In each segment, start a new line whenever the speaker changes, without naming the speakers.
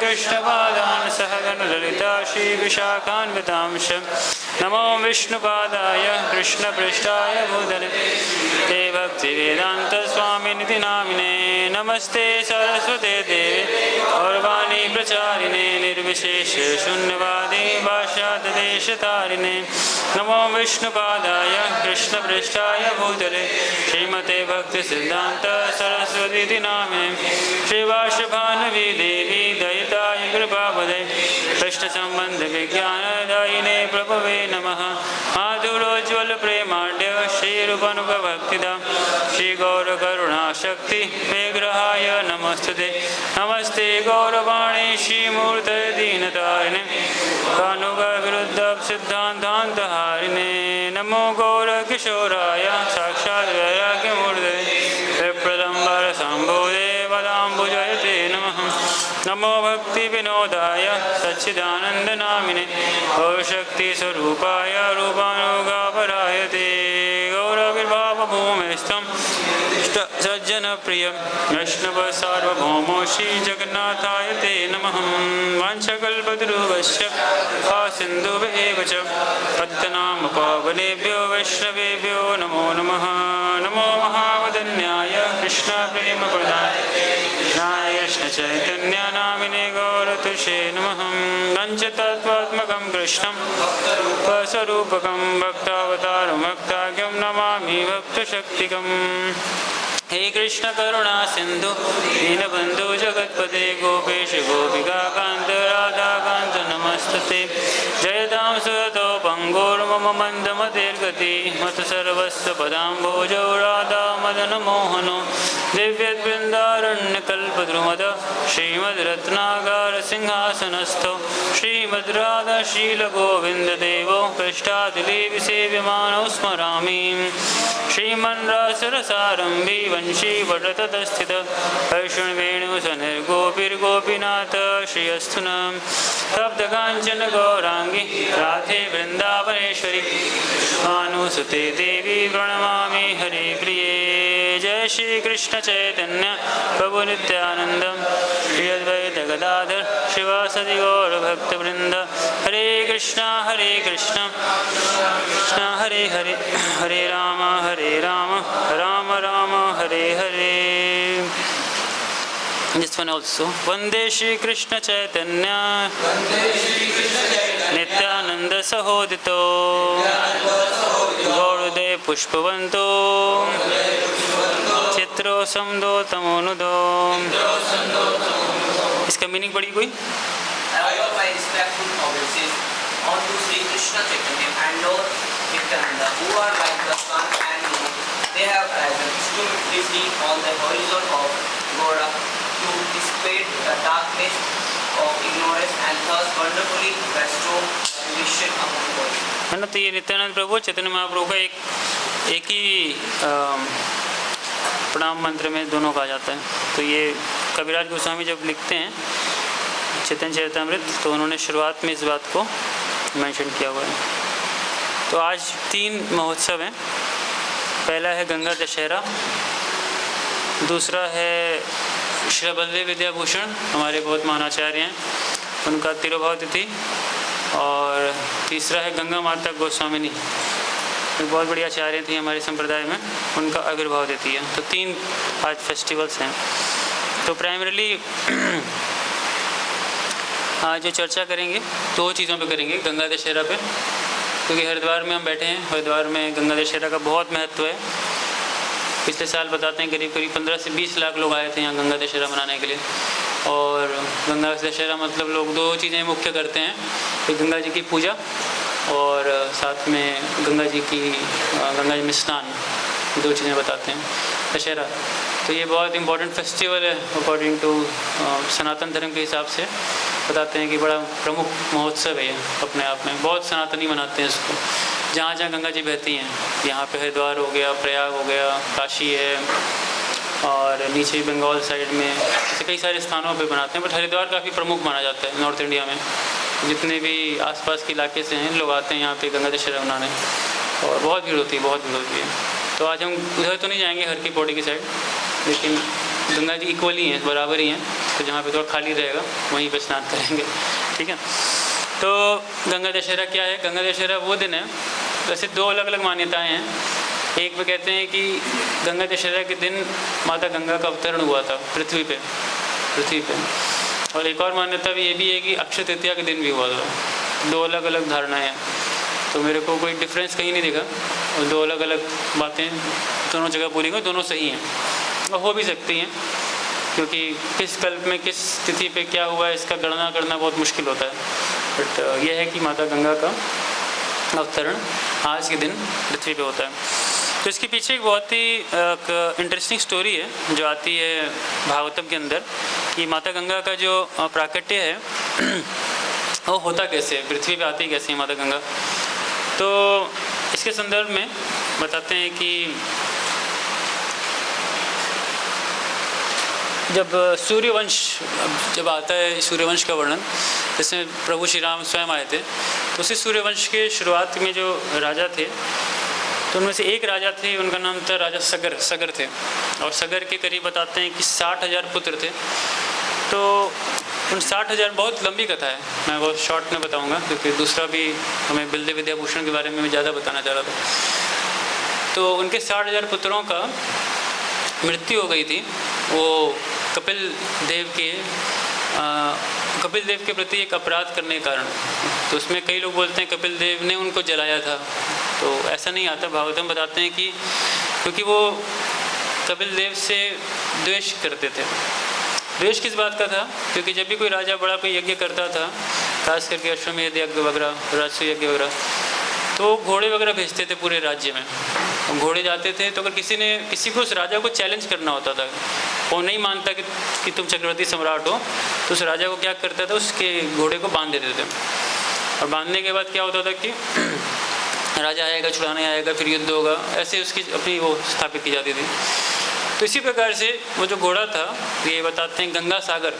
कृष्णपादान् सहगण ललिता श्रीविशाखान्वितांश नमो विष्णुपादाय कृष्णपृष्ठाय भूतले ते भक्तिवेदान्तस्वामिनिति नामिने नमस्ते सरस्वते देवे गौरवाणी प्रचारिणे निर्विशेष शून्यवादी भाष्यादेशतारिणे नमो विष्णुपादाय कृष्णपृष्ठाय भूतले श्रीमते भक्तिसिद्धान्त सरस्वती नामिने श्रीवासभानवी देवी दयिताय कृपापदे कृष्णसम्बन्धविज्ञानदायिने प्रभवे नमः माधुरोज्ज्वल प्रेमाढ्य श्रीरूपानुगभक्तिदा श्रीगौरकरुणाशक्ति विग्रहाय नमस्ते नमस्ते गौरवाणी श्रीमूर्तये दीनतारिणे कानुगविरुद्ध सिद्धान्तान्तहारिणे नमो गौरकिशोराय साक्षात् वैराग्यमूर्तये विप्रदम्बर सम्भोधे वदाम्बुजयते नमः नमो भक्तिविनोदाय सच्चिदानन्दनामिने गौरशक्तिस्वरूपाय रूपानुगापराय ते गौरविर्भावभूमिस्थं सज्जनप्रियं वैष्णवसार्वभौमो श्रीजगन्नाथाय ते नमः वाञ्छकल्पतरुभ्यश्च सिन्धुभ्येव च पद्मनाभपावनेभ्यो वैष्णवेभ्यो नमो नमः नमो महावदन्याय कृष्णप्रेमप्रदाय कृष्णचैतन्यनामिने गौरतुषे नमः पञ्चतत्त्वात्मकं कृष्णं स्वरूपकं भक्तावतारं भक्ताख्यं नमामि भक्तशक्तिकम् हे कृष्ण करुणा सिंधु दीनबंधु जगतपते गोपेश गोपिकाकांत राधाकांत नमस्तते जयतां सुरतो पंगोर्मम मंदमतिर्गति मत सर्वस्व पदाम्भोजौ राधा मदन मोहनो दिव्यद्वृन्दारण्यकल्पद्रुमद श्रीमद्रत्नागार सिंहासनस्थो श्रीमद्राधाशीलगोविन्ददेवो पृष्ठादिलीविसेव्यमानौ स्मरामि श्रीमन्रासरसारम्भी वंशी वटतस्थित वैष्णवेणुसनिर्गोपिर्गोपीनाथ श्रियस्थुनं तप्तकाञ्चन गौरांगी राधे वृन्दावनेश्वरी भानुसुते देवी प्रणमामि हरिप्रिये जय श्री कृष्ण चैतन्य प्रभु नित्यानंद श्री अद्वैत गदाधर शिवासदि गौर भक्तवृंद हरे Krishna Krishna Hare Hare Hare Ram Ram Ram Hare Hare. This one also. Vande Shri Krishna Chaitanya Nityananda Sahodito Gaurude Pushpavanto Chitro Samdo Tamonudo. इसका मीनिंग पढ़ी कोई?
I offer my respectful obeisances unto Sri Krishna Chaitanya and Lord Nityananda, who are like the sun and moon. They have risen stupidly on the horizon of Gaura to dissipate the darkness of ignorance and thus wonderfully bestow revelation upon the world.
है ना. तो ये नित्यानंद प्रभु चैतन्य महाप्रभु का एक ही प्रणाम मंत्र में दोनों कहा जाता है. तो ये कविराज गोस्वामी जब लिखते हैं चैतन्य चरितामृत तो उन्होंने शुरुआत में इस बात को मेंशन किया हुआ है. तो आज 3 महोत्सव हैं. पहला है गंगा दशहरा, दूसरा है श्री बलदेव विद्याभूषण हमारे बहुत महानाचार्य हैं उनका तिरुभाव तिथि, और तीसरा है गंगा माता गोस्वामिनी बहुत बड़ी आचार्य थी हमारे संप्रदाय में, उनका आविर्भाव तिथि है. तो 3 आज फेस्टिवल्स हैं. तो प्राइमरीली आज जो चर्चा करेंगे 2 चीज़ों पे करेंगे. गंगा दशहरा पे, क्योंकि हरिद्वार में हम बैठे हैं. हरिद्वार में गंगा दशहरा का बहुत महत्व है. पिछले साल बताते हैं करीब 15 से 20 लाख लोग आए थे यहाँ गंगा दशहरा मनाने के लिए. और गंगा दशहरा मतलब लोग 2 चीज़ें मुख्य करते हैं, एक गंगा जी की पूजा और साथ में गंगा जी में स्नान. 2 चीज़ें बताते हैं दशहरा. तो ये बहुत इम्पोर्टेंट फेस्टिवल है अकॉर्डिंग टू सनातन धर्म के हिसाब से. बताते हैं कि बड़ा प्रमुख महोत्सव है ये अपने आप में. बहुत सनातनी मनाते हैं इसको. जहाँ जहाँ गंगा जी बहती हैं, यहाँ पे हरिद्वार हो गया, प्रयाग हो गया, काशी है, और नीचे बंगाल साइड में ऐसे कई सारे स्थानों पे बनाते हैं. बट हरिद्वार काफ़ी प्रमुख माना जाता है नॉर्थ इंडिया में. जितने भी आसपास के इलाके से हैं लोग आते हैं यहाँ पे गंगा दशहरा मनाने, और बहुत भीड़ होती है, बहुत भीड़ होती है. तो आज हम उधर तो नहीं जाएंगे हर की पौड़ी की साइड, लेकिन गंगा जी इक्वली हैं, बराबर ही हैं. तो जहाँ पे थोड़ा खाली रहेगा वहीं पे स्नान करेंगे, ठीक है। तो गंगा दशहरा क्या है? गंगा दशहरा वो दिन है, वैसे दो अलग अलग मान्यताएं हैं। एक में कहते हैं कि गंगा दशहरा के दिन माता गंगा का अवतरण हुआ था पृथ्वी पे, और एक और मान्यता भी ये भी है कि अक्षय तृतीया के दिन भी हुआ था। दो अलग अलग धारणाएं हैं, तो मेरे को कोई डिफरेंस कहीं नहीं दिखा, और दो अलग अलग बातें दोनों जगह बोली गई, दोनों सही हैं और हो भी सकती हैं, क्योंकि किस कल्प में किस तिथि पे क्या हुआ है इसका गणना करना बहुत मुश्किल होता है। बट यह है कि माता गंगा का अवतरण आज के दिन पृथ्वी पे होता है। तो इसके पीछे एक बहुत ही इंटरेस्टिंग स्टोरी है जो आती है भागवतम के अंदर, कि माता गंगा का जो प्राकट्य है वो होता कैसे है, पृथ्वी पे आती कैसे है माता गंगा। तो इसके संदर्भ में बताते हैं कि जब सूर्यवंश जब आता है, सूर्यवंश का वर्णन जिसमें प्रभु श्री राम स्वयं आए थे, तो उसी सूर्यवंश के शुरुआत में जो राजा थे, तो उनमें से एक राजा थे, उनका नाम था राजा सगर थे। और सगर के करीब बताते हैं कि 60,000 पुत्र थे। तो उन 60,000, बहुत लंबी कथा है, मैं बहुत शॉर्ट में बताऊंगा, क्योंकि दूसरा भी हमें बिल्दे विद्याभूषण के बारे में मैं ज़्यादा बताना चाह रहा था। तो उनके 60,000 पुत्रों का मृत्यु हो गई थी, वो कपिल देव के प्रति एक अपराध करने के कारण। तो उसमें कई लोग बोलते हैं कपिल देव ने उनको जलाया था, तो ऐसा नहीं आता। भागवतम बताते हैं कि क्योंकि वो कपिल देव से द्वेष करते थे। द्वेष किस बात का था? क्योंकि जब भी कोई राजा बड़ा कोई यज्ञ करता था, खास करके अश्वमेध यज्ञ वगैरह, राजसूय यज्ञ वगैरह, तो घोड़े वगैरह भेजते थे पूरे राज्य में। घोड़े जाते थे, तो अगर किसी को उस राजा को चैलेंज करना होता था, वो नहीं मानता कि तुम चक्रवर्ती सम्राट हो, तो उस राजा को क्या करता था, उसके घोड़े को बांध देते थे। और बांधने के बाद क्या होता था कि राजा आएगा, छुड़ाने आएगा, फिर युद्ध होगा, ऐसे उसकी अपनी वो स्थापित की जाती थी। तो इसी प्रकार से वो जो घोड़ा था, ये बताते हैं गंगा सागर,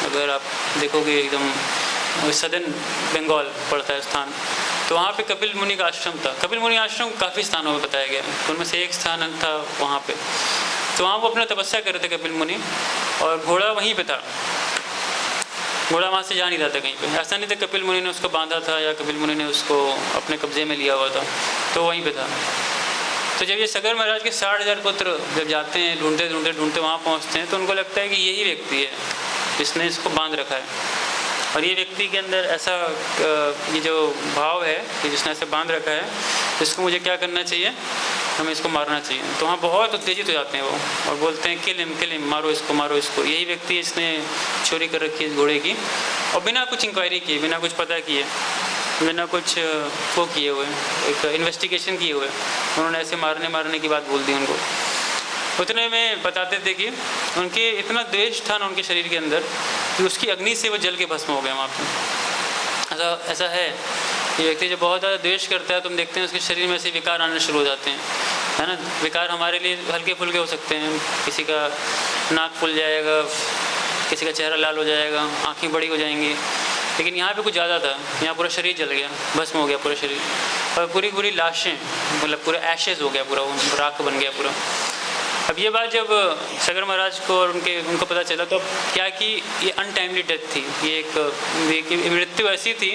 अगर आप देखोगे एकदम सदर्न बंगाल पड़ता है स्थान, तो वहाँ पे कपिल मुनि का आश्रम था। कपिल मुनि आश्रम काफ़ी स्थानों में बताया गया, तो उनमें से एक स्थान था वहाँ पे। तो वहाँ वो अपना तपस्या कर रहे थे कपिल मुनि, और घोड़ा वहीं पे था। घोड़ा वहाँ से जा नहीं रहा था कहीं पे। ऐसा नहीं था कपिल मुनि ने उसको बांधा था या कपिल मुनि ने उसको अपने कब्जे में लिया हुआ था, तो वहीं पे था। तो जब ये सगर महाराज के 60,000 पुत्र जब जाते हैं, ढूंढते वहाँ पहुँचते हैं, तो उनको लगता है कि यही व्यक्ति है जिसने इसको बांध रखा है। और ये व्यक्ति के अंदर ऐसा ये जो भाव है कि जिसने ऐसे बांध रखा है, इसको मुझे क्या करना चाहिए, हमें इसको मारना चाहिए। तो वहाँ बहुत उत्तेजित हो जाते हैं वो, और बोलते हैं किल हिम, मारो इसको। यही व्यक्ति है इसने चोरी कर रखी है इस घोड़े की, और बिना कुछ इंक्वायरी किए, बिना कुछ पता किए, बिना कुछ वो किए हुए, एक इन्वेस्टिगेशन किए हुए, उन्होंने ऐसे मारने की बात बोल दी उनको। उतने में बताते थे कि उनके इतना द्वेष था ना उनके शरीर के अंदर कि उसकी अग्नि से वो जल के भस्म हो गए वहाँ पे। ऐसा है, ये व्यक्ति जब बहुत ज़्यादा द्वेष करता है, तो हम देखते हैं उसके शरीर में ऐसे विकार आने शुरू हो जाते हैं, है ना। विकार हमारे लिए हल्के फुल्के हो सकते हैं, किसी का नाक फूल जाएगा, किसी का चेहरा लाल हो जाएगा, आँखें बड़ी हो जाएंगी, लेकिन यहाँ पे कुछ ज़्यादा था। यहाँ पूरा शरीर जल गया, भस्म हो गया पूरा शरीर, और पूरी लाशें, मतलब पूरा एशेज़ हो गया, पूरा राख बन गया पूरा। अब ये बात जब सगर महाराज को और उनको पता चला, तो क्या कि ये अनटाइमली डेथ थी, ये एक मृत्यु ऐसी थी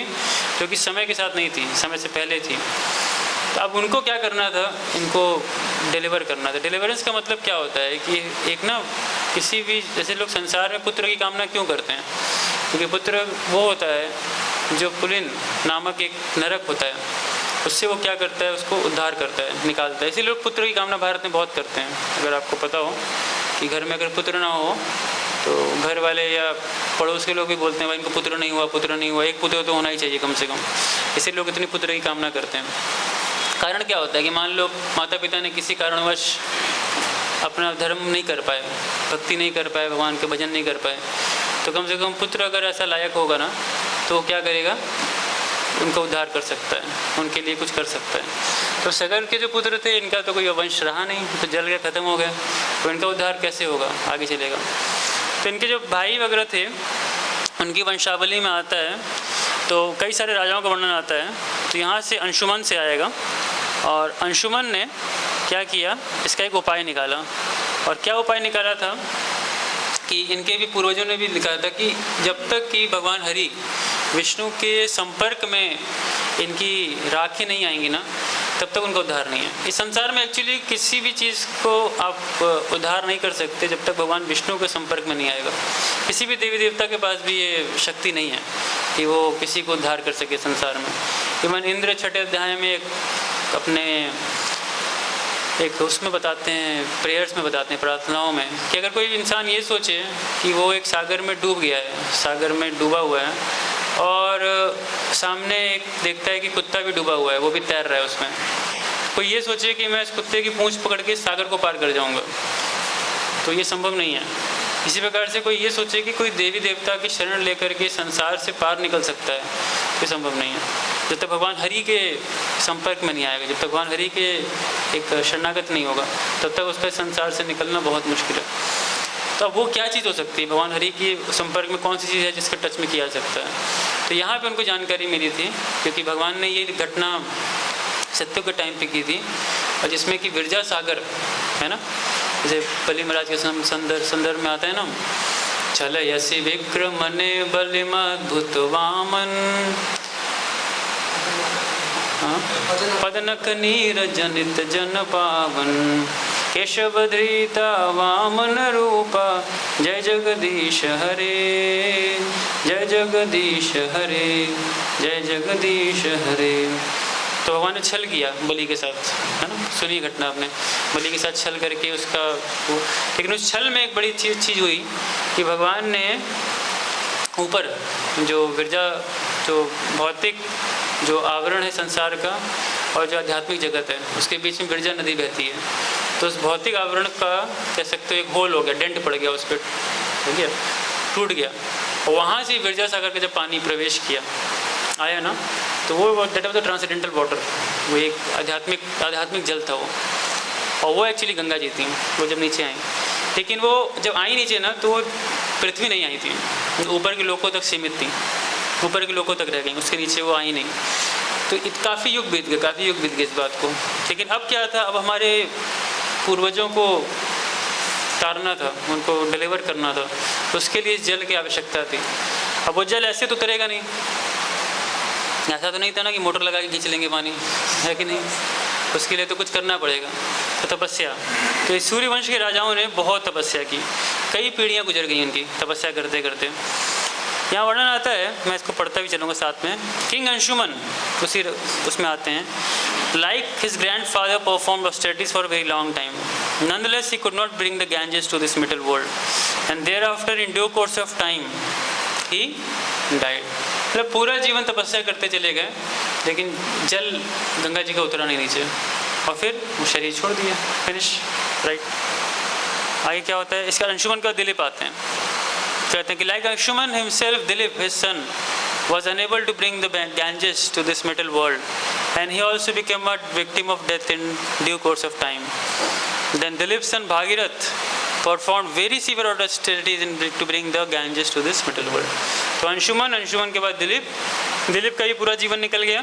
जो कि समय के साथ नहीं थी, समय से पहले थी। तो अब उनको क्या करना था, इनको डिलीवर करना था। डिलीवरेंस का मतलब क्या होता है कि एक ना किसी भी, जैसे लोग संसार में पुत्र की कामना क्यों करते हैं, क्योंकि पुत्र वो होता है जो पुलिन नामक एक नरक होता है, उससे वो क्या करता है, उसको उद्धार करता है, निकालता है। इसीलिए लोग पुत्र की कामना भारत में बहुत करते हैं। अगर आपको पता हो कि घर में अगर पुत्र ना हो, तो घर वाले या पड़ोस के लोग भी बोलते हैं भाई इनको पुत्र नहीं हुआ, एक पुत्र तो होना ही चाहिए कम से कम। इसलिए लोग इतनी पुत्र की कामना करते हैं। कारण क्या होता है कि मान लो माता पिता ने किसी कारणवश अपना धर्म नहीं कर पाए, भक्ति नहीं कर पाए, भगवान के भजन नहीं कर पाए, तो कम से कम पुत्र अगर ऐसा लायक होगा ना, तो क्या करेगा, उनका उद्धार कर सकता है, उनके लिए कुछ कर सकता है। तो सगर के जो पुत्र थे, इनका तो कोई वंश रहा नहीं, तो जल गया, ख़त्म हो गया, तो इनका उद्धार कैसे होगा, आगे चलेगा। तो इनके जो भाई वगैरह थे, उनकी वंशावली में आता है, तो कई सारे राजाओं का वर्णन आता है। तो यहाँ से अंशुमन से आएगा, और अंशुमन ने क्या किया, इसका एक उपाय निकाला। और क्या उपाय निकाला था कि इनके भी पूर्वजों ने भी लिखा था कि जब तक कि भगवान हरि विष्णु के संपर्क में इनकी राखें नहीं आएंगी ना, तब तक उनका उद्धार नहीं है। इस संसार में एक्चुअली किसी भी चीज़ को आप उद्धार नहीं कर सकते जब तक भगवान विष्णु के संपर्क में नहीं आएगा। किसी भी देवी देवता के पास भी ये शक्ति नहीं है कि वो किसी को उद्धार कर सके संसार में। इवन इंद्र छठे अध्याय में एक उसमें बताते हैं, प्रेयर्स में बताते हैं, प्रार्थनाओं में, कि अगर कोई इंसान ये सोचे कि वो एक सागर में डूब गया है, सागर में डूबा हुआ है, और सामने एक देखता है कि कुत्ता भी डूबा हुआ है, वो भी तैर रहा है उसमें, कोई ये सोचे कि मैं इस कुत्ते की पूंछ पकड़ के सागर को पार कर जाऊंगा, तो ये संभव नहीं है। इसी प्रकार से कोई ये सोचे कि कोई देवी देवता की शरण लेकर के संसार से पार निकल सकता है, ये संभव नहीं है। जब तक भगवान हरि के संपर्क में नहीं आएगा, जब तक भगवान हरि के एक शरणागत नहीं होगा, तब तक उसका संसार से निकलना बहुत मुश्किल है। तो अब वो क्या चीज़ हो सकती है, भगवान हरि के संपर्क में कौन सी चीज़ है जिसके टच में किया जा सकता है। तो यहाँ पे उनको जानकारी मिली थी, क्योंकि भगवान ने ये घटना सत्युग के टाइम पे की थी, और जिसमें कि विरजा सागर है ना, जैसे बलि महाराज के संदर्भ में आता है ना, छल यसी विक्रमने बलिमद्भुत वामन, पदनक नीर जनित जन पावन, केशव धृता वामन रूपा, जय जगदीश हरे, जय जगदीश हरे, जय जगदीश हरे। तो भगवान ने छल किया बलि के साथ, है ना, सुनिए घटना आपने, बलि के साथ छल करके उसका वो, लेकिन उस छल में एक बड़ी चीज़ हुई कि भगवान ने ऊपर जो विरजा, जो भौतिक जो आवरण है संसार का और जो आध्यात्मिक जगत है, उसके बीच में विरजा नदी बहती है, तो उस भौतिक आवरण का कह सकते हो एक होल हो गया, डेंट पड़ गया उस पर, ठीक है, टूट गया, और वहाँ से विरजा सागर का जब पानी प्रवेश किया आया ना, तो वो that was the transcendental water, वो एक आध्यात्मिक जल था वो, और वो एक्चुअली गंगा जी थी। वो जब नीचे आई, लेकिन वो जब आई नीचे ना, तो वो पृथ्वी नहीं आई थी, ऊपर के लोगों तक सीमित थी, ऊपर के लोगों तक रह गई, उसके नीचे वो आई नहीं। तो काफ़ी युग बीत गए इस बात को। लेकिन अब क्या था, अब हमारे पूर्वजों को तारना था, उनको डिलीवर करना था, तो उसके लिए इस जल की आवश्यकता थी। अब वो जल ऐसे तो उतरेगा नहीं, ऐसा तो नहीं था ना कि मोटर लगा के खींच लेंगे पानी, है कि नहीं, उसके लिए तो कुछ करना पड़ेगा, तो तपस्या। तो इस सूर्यवंश के राजाओं ने बहुत तपस्या की, कई पीढ़ियाँ गुजर गई उनकी तपस्या करते करते। यहाँ वर्णन आता है, मैं इसको पढ़ता भी चलूँगा साथ में। किंग अंशुमन उसमें आते हैं, like his grand father perform austerities for very long time, nonetheless he could not bring the Ganges to this middle world, and thereafter in due course of time he died। मतलब पूरा जीवन तपस्या करते चले गए, लेकिन जल गंगा जी का उतरा नहीं नीचे, और फिर वो शरीर छोड़ दिया, फिनिश, राइट। आगे क्या होता है, इसका अंशुमन का दिलीप आते हैं, कहते हैं कि like Anshuman himself, Dilip, his son, was unable to bring the Ganges to this middle world, and he also became a victim of death in due course of time. Then Dilip's son Bhagirath performed very severe austerities to bring the Ganges to this middle world. तो अंशुमन के बाद दिलीप का ही पूरा जीवन निकल गया,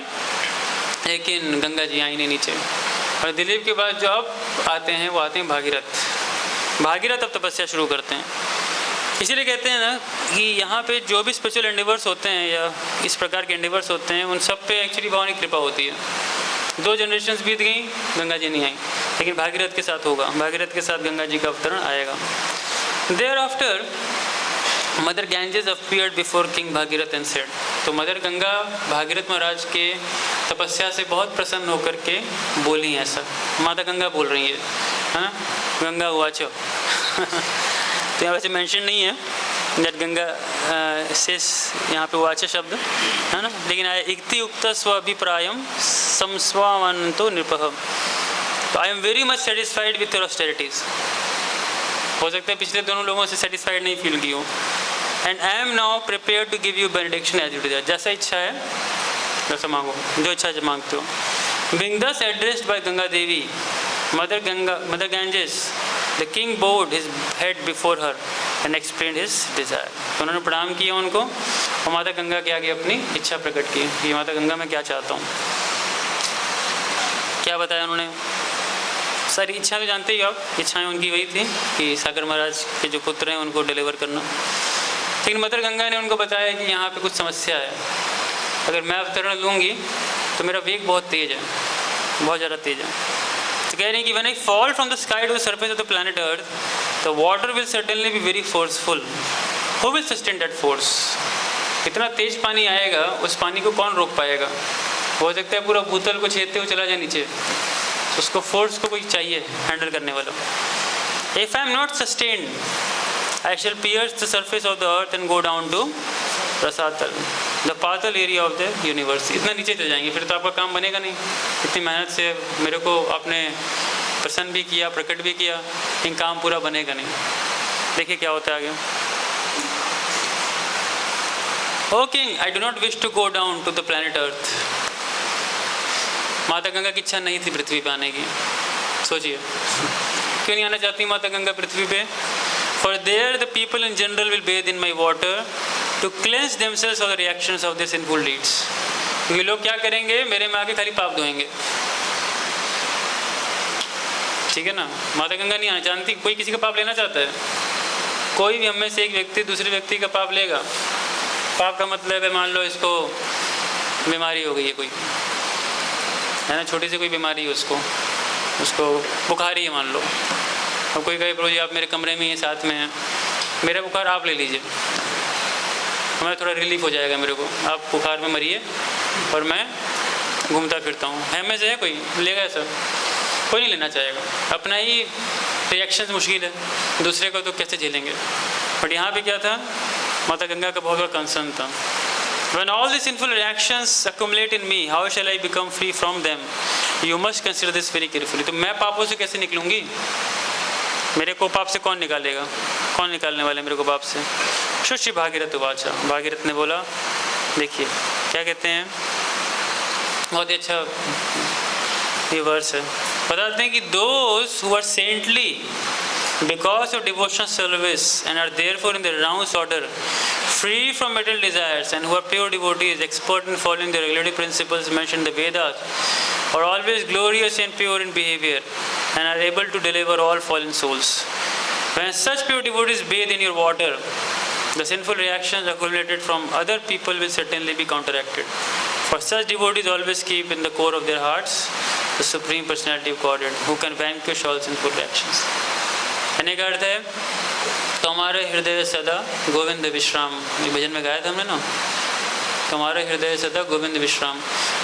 लेकिन गंगा जी आई नहीं नीचे। और दिलीप के बाद जो अब आते हैं, वो आते हैं भागीरथ अब तपस्या शुरू करते हैं। इसीलिए कहते हैं ना कि यहाँ पे जो भी स्पिरिचुअल एंडेवर्स होते हैं या इस प्रकार के एंडेवर्स होते हैं, उन सब पे एक्चुअली भगवान की कृपा होती है। 2 जनरेशन्स बीत गई, गंगा जी नहीं आई, लेकिन भागीरथ के साथ होगा, भागीरथ के साथ गंगा जी का अवतरण आएगा। There after mother Ganges appeared before king Bhagirath and said, तो मदर गंगा भागीरथ महाराज के तपस्या से बहुत प्रसन्न होकर के बोली ऐसा, माता गंगा बोल रही है, हाँ, गंगा उवाचो। तो यहाँ वैसे मेंशन नहीं है दैट गंगा शेष यहाँ पे वाचा शब्द है ना, लेकिन इक्ति उक्त स्वाभिप्रायम समस्वामन्तो नृपः, तो I am very much satisfied with your austerities. हो सकता है पिछले दोनों लोगों से सेटिस्फाइड नहीं फील की हो। And I am now prepare to give you benediction as you desire, जैसा इच्छा है वैसा मांगो, जो इच्छा से मांगते हो। Being thus addressed by Ganga Devi, Mother Ganges, the king bowed his head before her and explained his desire। तो उन्होंने प्रणाम किया उनको, और माता गंगा के आगे अपनी इच्छा प्रकट की कि माता गंगा मैं क्या चाहता हूँ। क्या बताया उन्होंने सारी इच्छाएं तो जानते ही हो आप, इच्छाएं उनकी वही थी कि सागर महाराज के जो पुत्र हैं उनको डिलीवर करना। लेकिन मदर गंगा ने उनको बताया कि यहाँ पे कुछ समस्या है, अगर मैं अवतरण लूँगी तो मेरा वेग बहुत तेज़ है, बहुत ज़्यादा तेज़ है। तो कह रहे हैं कि when I fall from the sky to the surface of the planet earth, the water will certainly be very forceful, who will sustain that force. इतना तेज पानी आएगा, उस पानी को कौन रोक पाएगा? हो सकता है पूरा भूतल को छेदते हुए चला जाए नीचे, तो उसको फोर्स को कोई चाहिए हैंडल करने वाला। If I am not sustained, I shall pierce the surface of the earth and go down to रसातल, the पातल एरिया ऑफ द यूनिवर्स। इतना नीचे चले जाएंगे, फिर तो आपका काम बनेगा नहीं। इतनी मेहनत से मेरे को आपने प्रसन्न भी किया, प्रकट भी किया, लेकिन काम पूरा बनेगा नहीं। देखिए क्या होता है आगे। Oh king, I do not wish to go down to the planet earth. माता गंगा की इच्छा नहीं थी पृथ्वी पे आने की। सोचिए क्यों नहीं आना चाहती माता गंगा पृथ्वी पे? For there the people in general will bathe in my water to cleanse themselves of the reactions of their sinful deeds। क्योंकि लोग क्या करेंगे, मेरे में आके खाली पाप धोएंगे। ठीक है ना, माता गंगा नहीं आना जानती, कोई किसी का पाप लेना चाहता है? कोई भी हम में से एक व्यक्ति दूसरे व्यक्ति का पाप लेगा। पाप का मतलब है, मान लो इसको बीमारी हो गई है कोई, है ना, छोटी सी कोई बीमारी है, उसको बुखार ही है मान लो। अब कोई कहे प्रभु जी आप मेरे कमरे में ही साथ में हैं, मेरा बुखार आप ले लीजिए, हमें थोड़ा रिलीफ हो जाएगा मेरे को, आप बुखार में मरिए और मैं घूमता फिरता हूँ। है में से है कोई लेगा ऐसा? कोई नहीं लेना चाहेगा। अपना ही रिएक्शन मुश्किल है, दूसरे को तो कैसे झेलेंगे। बट यहाँ पे क्या था, माता गंगा का बहुत बड़ा कंसर्न था। When all the sinful reactions accumulate in me, how shall I become free from them? You must consider this very carefully। तो मैं पापों से कैसे निकलूँगी? मेरे को पाप से कौन निकालेगा? कौन निकालने वाले मेरे को पाप से? शुष्य भागीरथ वाचा, भागीरथ ने बोला, देखिए क्या कहते हैं, बहुत ही अच्छा ये वर्स है। बताते हैं कि those who are saintly because of devotional service and are therefore in the rounds order free from material desires, and who are pure devotees expert in following the regulative principles mentioned in the Vedas, are always glorious and pure in behavior and are able to deliver all fallen souls. When such pure devotees bathe in your water, the sinful reactions accumulated from other people will certainly be counteracted. For such devotees always keep in the core of their hearts the Supreme Personality of Godhead, who can vanquish all sinful reactions. कहने का अर्थ है, तुम्हारे हृदय सदा गोविंद विश्राम, ये भजन में गाया था हमने ना, तुम्हारे हृदय सदा गोविंद विश्राम।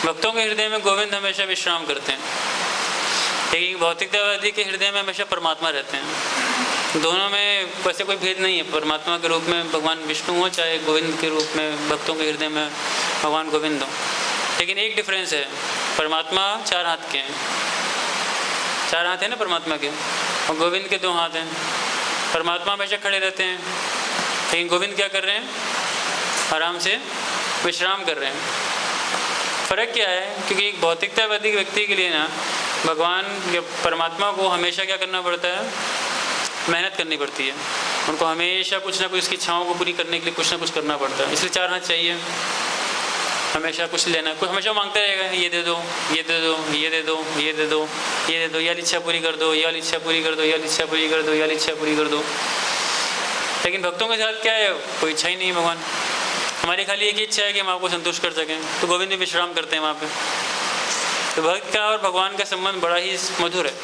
भक्तों के हृदय में गोविंद हमेशा विश्राम करते हैं, लेकिन भौतिकतावादी के हृदय में हमेशा परमात्मा रहते हैं। दोनों में वैसे कोई भेद नहीं है, परमात्मा के रूप में भगवान विष्णु हो, चाहे गोविंद के रूप में भक्तों के हृदय में भगवान गोविंद हो। लेकिन एक डिफरेंस है, परमात्मा 4 हाथ के हैं, 4 हाथ है ना परमात्मा के, और गोविंद के 2 हाथ हैं। परमात्मा हमेशा खड़े रहते हैं, लेकिन गोविंद क्या कर रहे हैं, आराम से विश्राम कर रहे हैं। फ़र्क क्या है? क्योंकि एक भौतिकतावादी व्यक्ति के लिए ना भगवान या परमात्मा को हमेशा क्या करना पड़ता है, मेहनत करनी पड़ती है। उनको हमेशा कुछ ना कुछ उसकी इच्छाओं को पूरी करने के लिए कुछ ना कुछ करना पड़ता है, इसलिए 4 हाथ चाहिए। हमेशा कुछ लेना, कुछ हमेशा मांगता रहेगा, ये दे दो, ये दे दो, ये दे दो, ये दे दो, ये दे दो, ये इच्छा पूरी कर दो, ये इच्छा पूरी कर दो, ये इच्छा पूरी कर दो, ये इच्छा पूरी कर दो। लेकिन भक्तों के साथ क्या है, कोई इच्छा ही नहीं है भगवान। हमारी खाली एक ही इच्छा है कि हम आपको संतुष्ट कर सकें, तो गोविंद भी विश्राम करते हैं वहाँ पे। तो भक्त का और भगवान का संबंध बड़ा ही मधुर है।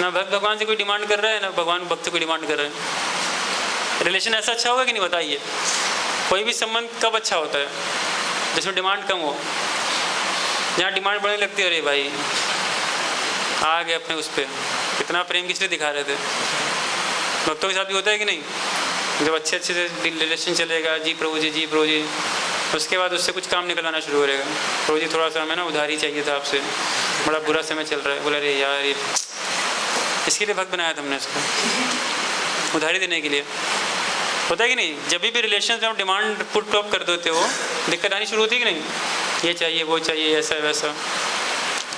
ना भक्त भगवान से कोई डिमांड कर रहा है, ना भगवान भक्त से कोई डिमांड कर रहे हैं। रिलेशन ऐसा अच्छा होगा कि नहीं, बताइए। कोई भी संबंध कब अच्छा होता है, जिसमें डिमांड कम हो। जहाँ डिमांड बढ़ने लगती है, अरे भाई आ गए अपने उस पर, इतना प्रेम किस लिए दिखा रहे थे। भक्तों के साथ भी होता है कि नहीं, जब अच्छे से रिलेशन चलेगा, जी प्रभु जी, जी प्रभु जी, उसके बाद उससे कुछ काम निकलवाना शुरू हो जाएगा। प्रभु जी थोड़ा सा हमें ना उधारी चाहिए था आपसे, बड़ा बुरा समय चल रहा है। बोला अरे यार, ये इसके लिए भक्त बनाया था हमने इसको, उधारी देने के लिए। होता है कि नहीं, जब भी रिलेशन में आप डिमांड पुट टॉप कर देते हो, दिक्कत आनी शुरू होती है कि नहीं, ये चाहिए वो चाहिए, ऐसा वैसा।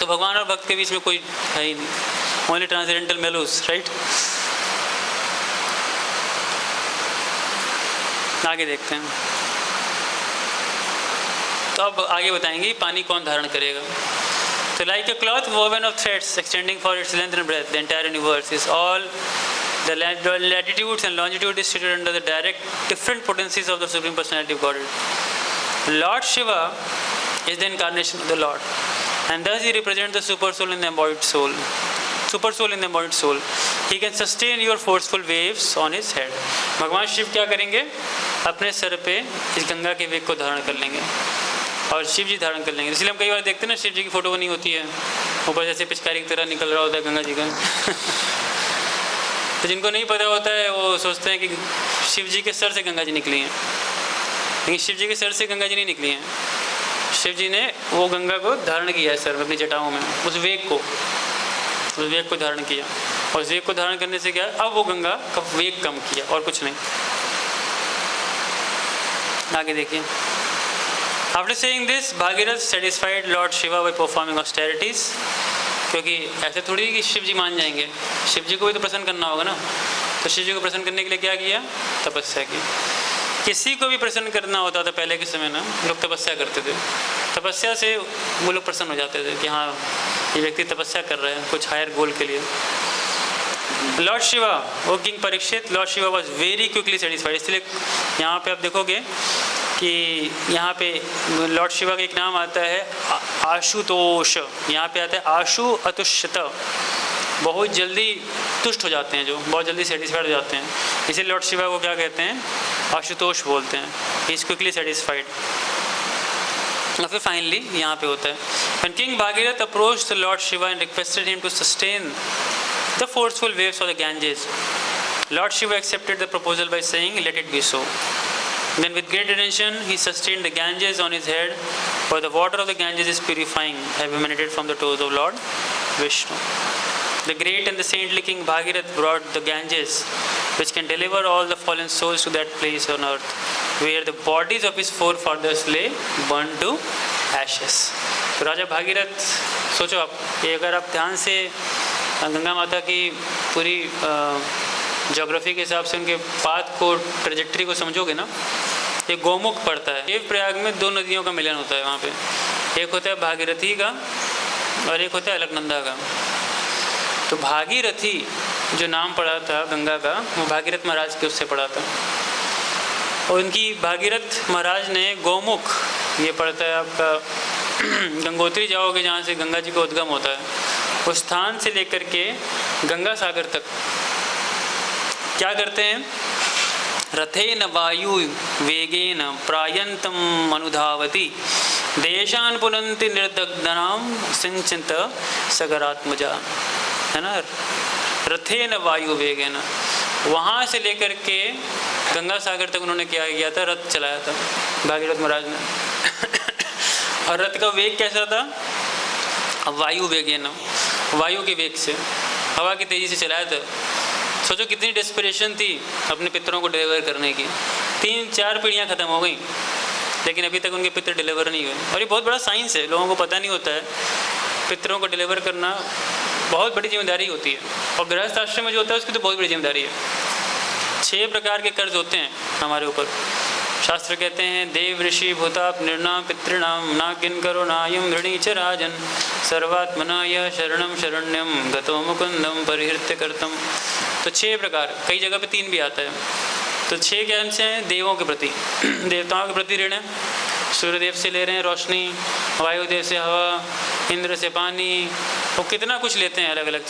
तो भगवान और भक्त के बीच में कोई है ही नहीं, ओनली ट्रांसजेंडल मेलोस, राइट। आगे देखते हैं। तो अब आगे बताएंगे पानी कौन धारण करेगा। So like a cloth woven of threads extending for its length and breadth, the entire universe is all the latitudes and longitude is situated under the direct different potencies of the Supreme Personality of Godhead. Lord Shiva is the incarnation of the Lord, and thus he represents the super soul in the embodied soul. Super soul in the embodied soul. He can sustain your forceful waves on his head. भगवान शिव क्या करेंगे? अपने sir पे इस गंगा के वेग को धारण कर लेंगे और शिव जी धारण कर लेंगे। इसलिए हम कई बार देखते हैं ना, शिव जी की फोटो बनी होती है, ऊपर जैसे पिचकारी की तरह निकल रहा होता है गंगा जी का। तो जिनको नहीं पता होता है वो सोचते हैं कि शिव जी के सर से गंगा जी निकली हैं, लेकिन शिव जी के सर से गंगा जी नहीं निकली हैं। शिव जी ने वो गंगा को धारण किया है सर में, अपनी जटाओं में, उस वेग को धारण किया, और उस वेग को धारण करने से क्या, अब वो गंगा का वेग कम किया और कुछ नहीं। आगे देखिए। After saying this, Bhagirath satisfied Lord Shiva by performing austerities. क्योंकि ऐसे थोड़ी कि शिव जी मान जाएंगे, शिव जी को भी तो प्रसन्न करना होगा ना। तो शिव जी को प्रसन्न करने के लिए क्या किया? तपस्या की। किसी को भी प्रसन्न करना होता था पहले के समय ना, लोग तपस्या करते थे। तपस्या से वो लोग प्रसन्न हो जाते थे कि हाँ ये व्यक्ति तपस्या कर रहा है कुछ हायर गोल के लिए। Lord Shiva, O king Parikshit, lord Shiva was very quickly satisfied. इसलिए यहाँ पे आप देखोगे कि यहाँ पे लॉर्ड शिवा का एक नाम आता है आशुतोष, यहाँ पे आता है आशु अतुष्यत, बहुत जल्दी तुष्ट हो जाते हैं, जो बहुत जल्दी सेटिस्फाइड हो जाते हैं। इसीलिए लॉर्ड शिवा को क्या कहते हैं? आशुतोष बोलते हैं। He is quickly satisfied. और फिर फाइनली यहाँ पे होता है When King Bhagirath approached the Lord Shiva and requested him to sustain the forceful waves of the Ganges, Lord Shiva accepted the proposal by saying, "Let it be so." Then with great attention he sustained the Ganges on his head, for the water of the Ganges is purifying, have emanated from the toes of Lord Vishnu. The great and the saintly King Bhagirath brought the Ganges, which can deliver all the fallen souls to that place on earth, where the bodies of his forefathers lay burned to ashes. तो राजा भागीरथ, सोचो आप, ये अगर आप ध्यान से गंगा माता की पूरी ज्योग्राफी के हिसाब से उनके पाथ को, ट्रेजेक्ट्री को समझोगे ना, ये गोमुख पड़ता है। देव प्रयाग में दो नदियों का मिलन होता है वहाँ पे, एक होता है भागीरथी का और एक होता है अलकनंदा का। तो भागीरथी जो नाम पड़ा था गंगा का, वो भागीरथ महाराज के उससे पड़ा था। और उनकी भागीरथ महाराज ने गोमुख, ये पड़ता है आपका गंगोत्री जाओगे जहाँ से गंगा जी का उद्गम होता है, उस स्थान से लेकर के गंगा सागर तक क्या करते हैं? रथेन वायु वेगेन प्रायंतम अनुधावती देशान पुनंति निर्दग्धनाम सिंचित सगरात्मजा, है ना। रथेन वायु वेगेन, वहाँ से लेकर के गंगा सागर तक उन्होंने क्या किया था? रथ चलाया था भागीरथ महाराज ने। और रथ का वेग कैसा था? वायु वेगेन, वायु के वेग से, हवा की तेज़ी से चलाया था। सोचो कितनी डेस्परेशन थी अपने पितरों को डिलीवर करने की। 3-4 पीढ़ियाँ ख़त्म हो गई, लेकिन अभी तक उनके पितर डिलीवर नहीं हुए। और ये बहुत बड़ा साइंस है, लोगों को पता नहीं होता है। पितरों को डिलीवर करना बहुत बड़ी जिम्मेदारी होती है, और गृहस्थ आश्रम में जो होता है उसकी तो बहुत बड़ी जिम्मेदारी है। 6 प्रकार के कर्ज होते हैं हमारे ऊपर। शास्त्र कहते हैं, देव ऋषि भूताप निर्णाम पितृणाम नागिन करो नायम ऋणी च राजन सर्वात्मना यह शरणम शरण्यम गतो मुकुंदम परिहृत्य कर्तम। तो 6 प्रकार, कई जगह पे 3 भी आता है। तो 6 क्या हैं? देवों के प्रति, देवताओं के प्रति ऋण है। सूर्यदेव से ले रहे हैं रोशनी, वायुदेव से हवा, इंद्र से पानी, वो कितना कुछ लेते हैं अलग अलग,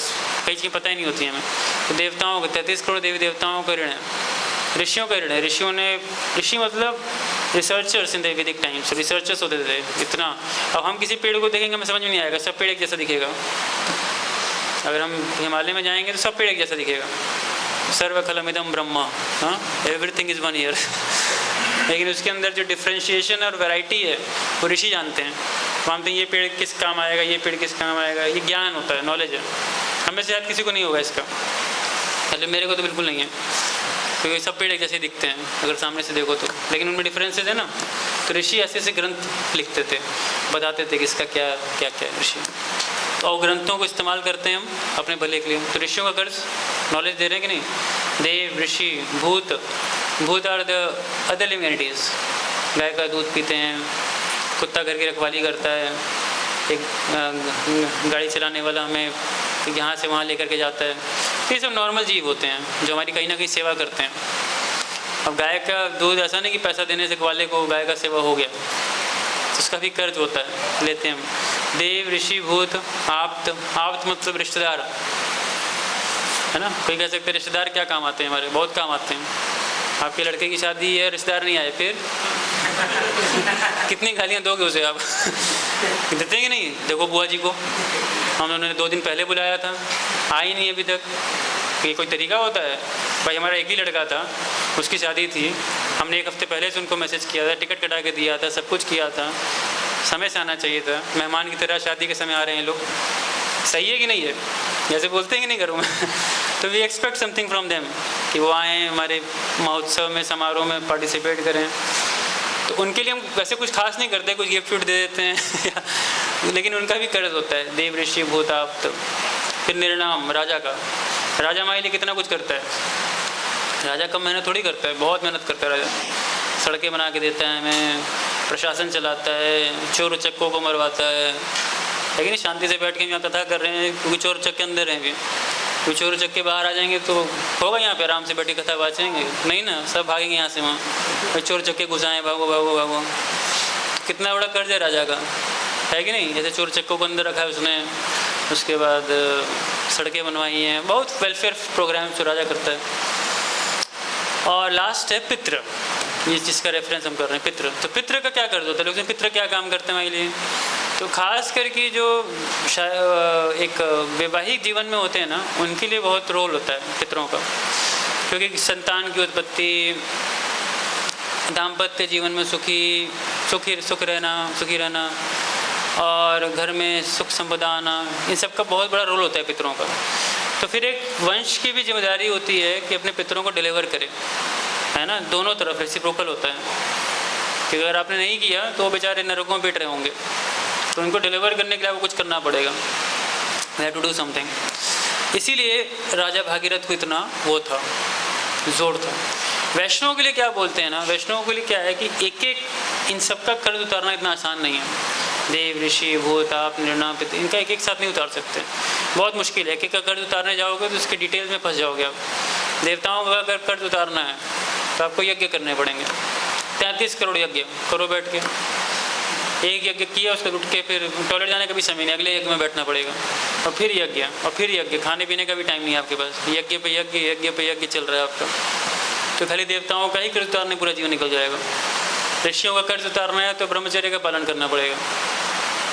कई चीज़ें पता ही नहीं होती हमें। तो देवताओं को 33 करोड़ देवी देवताओं का ऋण है। ऋषियों का ऋण है। ऋषियों ने, ऋषि मतलब रिसर्चर्स इन द वैदिक टाइम्स, रिसर्चर्स होते थे इतना। अब हम किसी पेड़ को देखेंगे हमें समझ में नहीं आएगा, सब पेड़ एक जैसा दिखेगा। अगर हम हिमालय में जाएंगे तो सब पेड़ एक जैसा दिखेगा। सर्वखलमिदं ब्रह्मा, हाँ, एवरीथिंग इज़ वन ईयर। लेकिन उसके अंदर जो डिफ्रेंशिएशन और वैरायटी है वो ऋषि जानते हैं। मानते हैं ये पेड़ किस काम आएगा, ये पेड़ किस काम आएगा। ये ज्ञान होता है, नॉलेज है। हमें से शायद किसी को नहीं होगा इसका, मतलब मेरे को तो बिल्कुल नहीं है, क्योंकि सब पेड़ एक जैसे दिखते हैं अगर सामने से देखो तो, लेकिन उनमें डिफरेंसेस है ना। तो ऋषि ऐसे ऐसे ग्रंथ लिखते थे, बताते थे कि इसका क्या क्या क्या है ऋषि। तो ग्रंथों को इस्तेमाल करते हैं हम अपने भले के लिए। तो ऋषियों का कर्ज नॉलेज दे रहे हैं कि नहीं? देव, ऋषि, भूत are the other living entities. गाय का दूध पीते हैं, कुत्ता घर की रखवाली करता है एक गाड़ी चलाने वाला हमें यहाँ से वहाँ लेकर के जाता है। तो ये सब नॉर्मल जीव होते हैं जो हमारी कहीं ना कहीं सेवा करते हैं। अब गाय का दूध ऐसा नहीं कि पैसा देने से वाले को गाय का सेवा हो गया, तो उसका भी कर्ज होता है, लेते हैं हम। देव, ऋषि, भूत, आप्त। आप्त मतलब रिश्तेदार, है ना। कोई कह सकते हैं रिश्तेदार क्या काम आते हैं हमारे, बहुत काम आते हैं। आपके लड़के की शादी है, रिश्तेदार नहीं आए, फिर कितनी गालियाँ दोगे उसे आप? देते हैं कि नहीं? देखो बुआ जी को हम उन्होंने 2 दिन पहले बुलाया था, आई नहीं अभी तक। ये कोई तरीका होता है? भाई हमारा एक ही लड़का था, उसकी शादी थी, हमने 1 हफ्ते पहले से उनको मैसेज किया था, टिकट कटा के दिया था, सब कुछ किया था, समय से आना चाहिए था। मेहमान की तरह शादी के समय आ रहे हैं लोग, सही है कि नहीं है? जैसे बोलते हैं कि नहीं घरों में तो we expect something from them कि वो आएँ हमारे महोत्सव में, समारोह में पार्टिसिपेट करें। तो उनके लिए हम वैसे कुछ खास नहीं करते, कुछ गिफ्ट विफ्ट दे देते हैं लेकिन उनका भी कर्ज होता है। देव, ऋषि, भूत, आप्त। फिर निर्णाम, राजा का। राजा हमारे लिए कितना कुछ करता है। राजा कम मेहनत थोड़ी करता है, बहुत मेहनत करता है राजा। सड़कें बना के देता है हमें, प्रशासन चलाता है, चोर उचक्कों को मरवाता है, लेकिन शांति से बैठ के यहाँ कथा कर रहे हैं क्योंकि चोर उचक्के अंदर हैं। भी क्योंकि चोर उचक्के बाहर आ जाएंगे तो होगा यहाँ पे आराम से बैठ के कथा बाँचेंगे? नहीं ना, सब भागेंगे यहाँ से वहाँ। भाई चोर उचक्के घुसाएँ, भागो भागो भागो। कितना बड़ा कर्ज है राजा का, है कि नहीं? जैसे चोर उचक्कों को अंदर रखा है उसने, उसके बाद सड़कें बनवाई हैं, बहुत वेलफेयर प्रोग्राम जो राजा करता है। और लास्ट है पितृ, ये जिसका रेफरेंस हम कर रहे हैं, पितृ। तो पितृ का क्या कर्ज होता है? लोग पितृ क्या काम करते हैं हमारे लिए? तो खास करके जो एक वैवाहिक जीवन में होते हैं ना, उनके लिए बहुत रोल होता है पितरों का, क्योंकि संतान की उत्पत्ति, दाम्पत्य जीवन में सुखी रहना और घर में सुख संपदा आना, इन सब का बहुत बड़ा रोल होता है पितरों का। तो फिर एक वंश की भी जिम्मेदारी होती है कि अपने पितरों को डिलीवर करे, है ना। दोनों तरफ रेसिप्रोकल होता है कि अगर आपने नहीं किया तो वो बेचारे नरकों में बैठ रहे होंगे, तो उनको डिलीवर करने के लिए आपको कुछ करना पड़ेगा। We have to do something. इसीलिए राजा भागीरथ को इतना वो था, जोर था। वैष्णव के लिए क्या बोलते हैं ना, वैष्णव के लिए क्या है कि एक एक इन सब का कर्ज उतारना इतना आसान नहीं है। देव, ऋषि, भूत, आप, निर्णय, पितृ, इनका एक एक साथ नहीं उतार सकते, बहुत मुश्किल है। एक एक का कर्ज उतारने जाओगे तो उसके डिटेल्स में फंस जाओगे आप। देवताओं का अगर कर्ज उतारना है तो आपको यज्ञ करने पड़ेंगे, 33 करोड़ यज्ञ करो बैठ के। एक यज्ञ किया, उसको उठ के फिर टॉयलेट जाने का भी समय नहीं, अगले यज्ञ में बैठना पड़ेगा, और फिर यज्ञ, और फिर यज्ञ। खाने पीने का भी टाइम नहीं है आपके पास, यज्ञ पे यज्ञ चल रहा है आपका। तो खाली देवताओं का ही कर्ज उतारने पूरा जीवन निकल जाएगा। ऋषियों का कर्ज उतारना है तो ब्रह्मचर्य का पालन करना पड़ेगा।